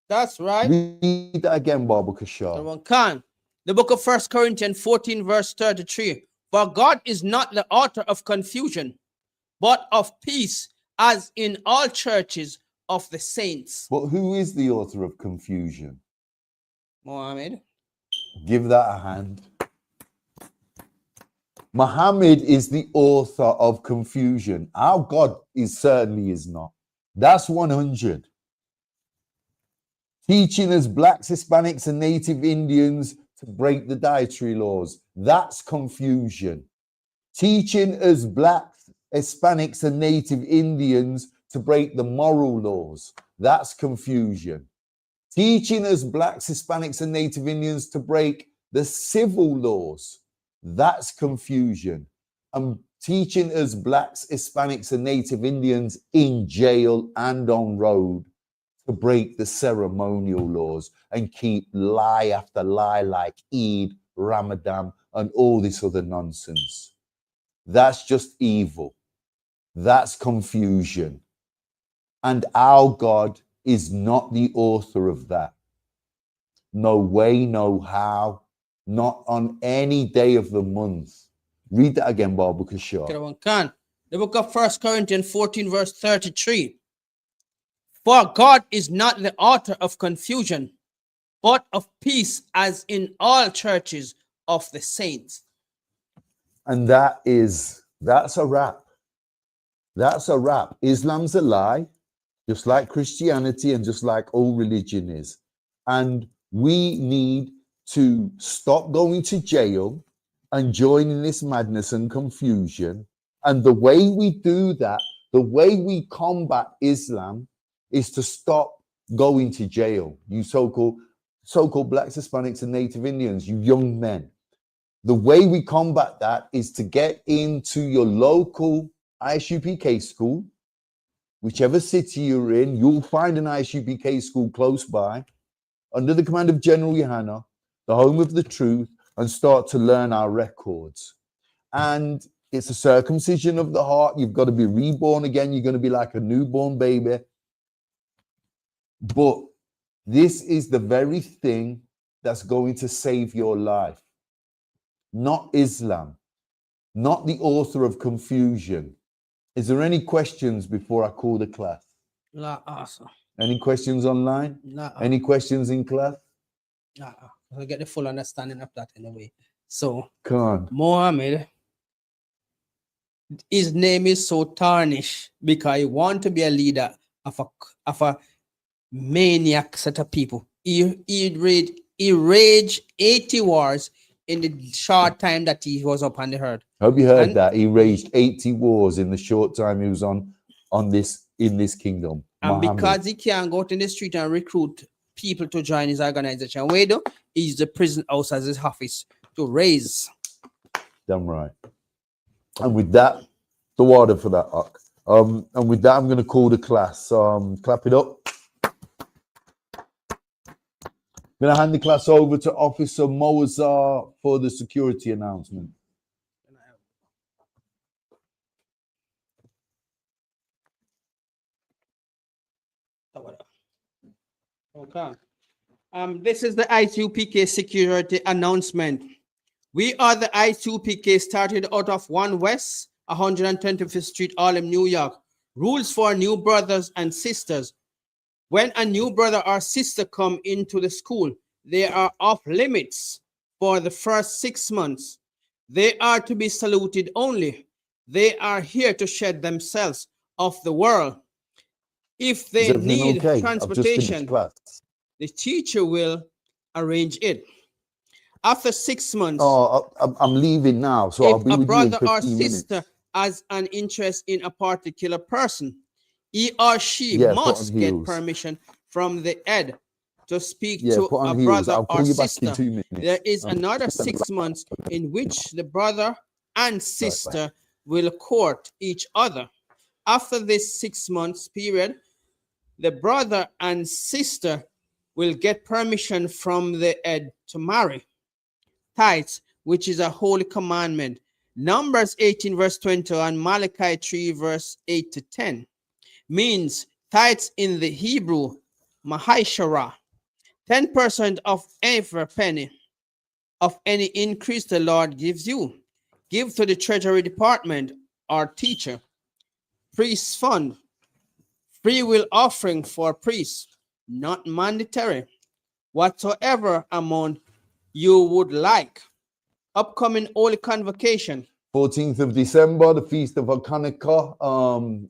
That's right. Read that again, Baba Kushar. Khan. The book of 1 Corinthians 14, verse 33. For God is not the author of confusion, but of peace, as in all churches of the saints. But who is the author of confusion? Muhammad. Give that a hand. Muhammad is the author of confusion. Our God certainly is not. That's 100. Teaching us blacks, Hispanics, and native Indians to break the dietary laws. That's confusion. Teaching us blacks, Hispanics, and native Indians to break the moral laws. That's confusion. Teaching us blacks, Hispanics, and native Indians to break the civil laws. That's confusion. And teaching us blacks, Hispanics, and native Indians in jail and on road to break the ceremonial laws and keep lie after lie like Eid, Ramadan, and all this other nonsense. That's just evil. That's confusion. And our God is not the author of that. No way, no how, not on any day of the month. Read that again, Baba Kushar. The book of 1 Corinthians 14, verse 33. For God is not the author of confusion, but of peace, as in all churches of the saints. And that's a wrap. That's a wrap. Islam's a lie, just like Christianity and just like all religion is. And we need to stop going to jail and joining this madness and confusion. And the way we do that, the way we combat Islam, is to stop going to jail. You so-called blacks, Hispanics, and native Indians, you young men. The way we combat that is to get into your local ISUPK school, whichever city you're in. You'll find an ISUPK school close by, under the command of General Yohana, the home of the truth, and start to learn our records. And it's a circumcision of the heart. You've got to be reborn again. You're going to be like a newborn baby. But this is the very thing that's going to save your life. Not Islam, not the author of confusion. Is there any questions before I call the class? La awesome. Any questions online? La. Any questions in class? La. I get the full understanding of that anyway. So, Come on. Muhammad, his name is so tarnished because he want to be a leader of a maniac set of people. He raged 80 wars in the short time that he was up on the earth. Hope you heard that. He raged 80 wars in the short time he was in this kingdom. And Muhammad. because he can't go out in the street and recruit people to join his organization, where do he use the prison house as his office to raise. Damn right. And with that, the water for that, Uck. And with that, I'm going to call the class. Clap it up. I'm going to hand the class over to Officer Moazar for the security announcement. Okay. This is the ISUPK security announcement. We are the ISUPK, started out of 1 West 125th Street, Harlem, New York. Rules for new brothers and sisters. When a new brother or sister come into the school, they are off limits for the first 6 months. They are to be saluted only. They are here to shed themselves of the world. If Is they everything need okay? I've just finished transportation, class. the teacher will arrange it. After 6 months, Oh, I'm leaving now, so I'll if be a with you in brother or 15 sister minutes. has an interest in a particular person, he or she Yeah, put on must get heels. permission from the head to speak Yeah, to put on a heels. brother I'll or call you back in sister. 2 minutes. There is another 6 months in which the brother and Bye. sister will court each other. After this 6 months period, the brother and sister will get permission from the head to marry. Tithes, which is a holy commandment. Numbers 18 verse 20 and Malachi 3 verse 8 to 10 means tithes in the Hebrew, mahishara, 10% of every penny of any increase the Lord gives you. Give to the Treasury Department or teacher. Priest fund, free will offering for priests, not mandatory. Whatsoever amount you would like. Upcoming Holy Convocation. 14th of December, the Feast of Hanukkah,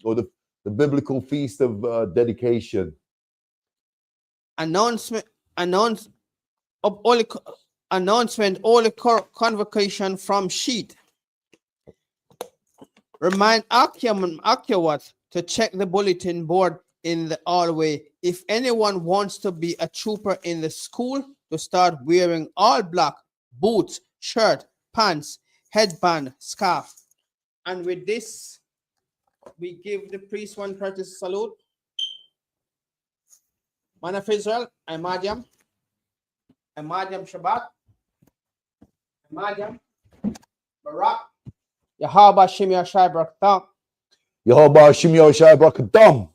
or the biblical Feast of Dedication. Announcement, Holy Convocation from sheet. Remind Akyawat to check the bulletin board in the hallway. If anyone wants to be a trooper in the school, to start wearing all black, boots, shirt, pants, headband, scarf. And with this, we give the priest one courtesy salute. Man of Israel, Imadiam Shabbat, Imadiam Barak, Yahaba Shimya Shai Barakatah, Yehovah Shim Yoshai Brakadam.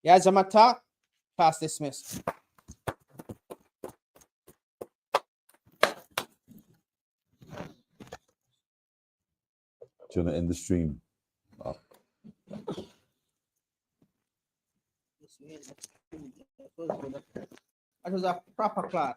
Yazamata, class dismissed. Do you want to end the stream? That was a proper class.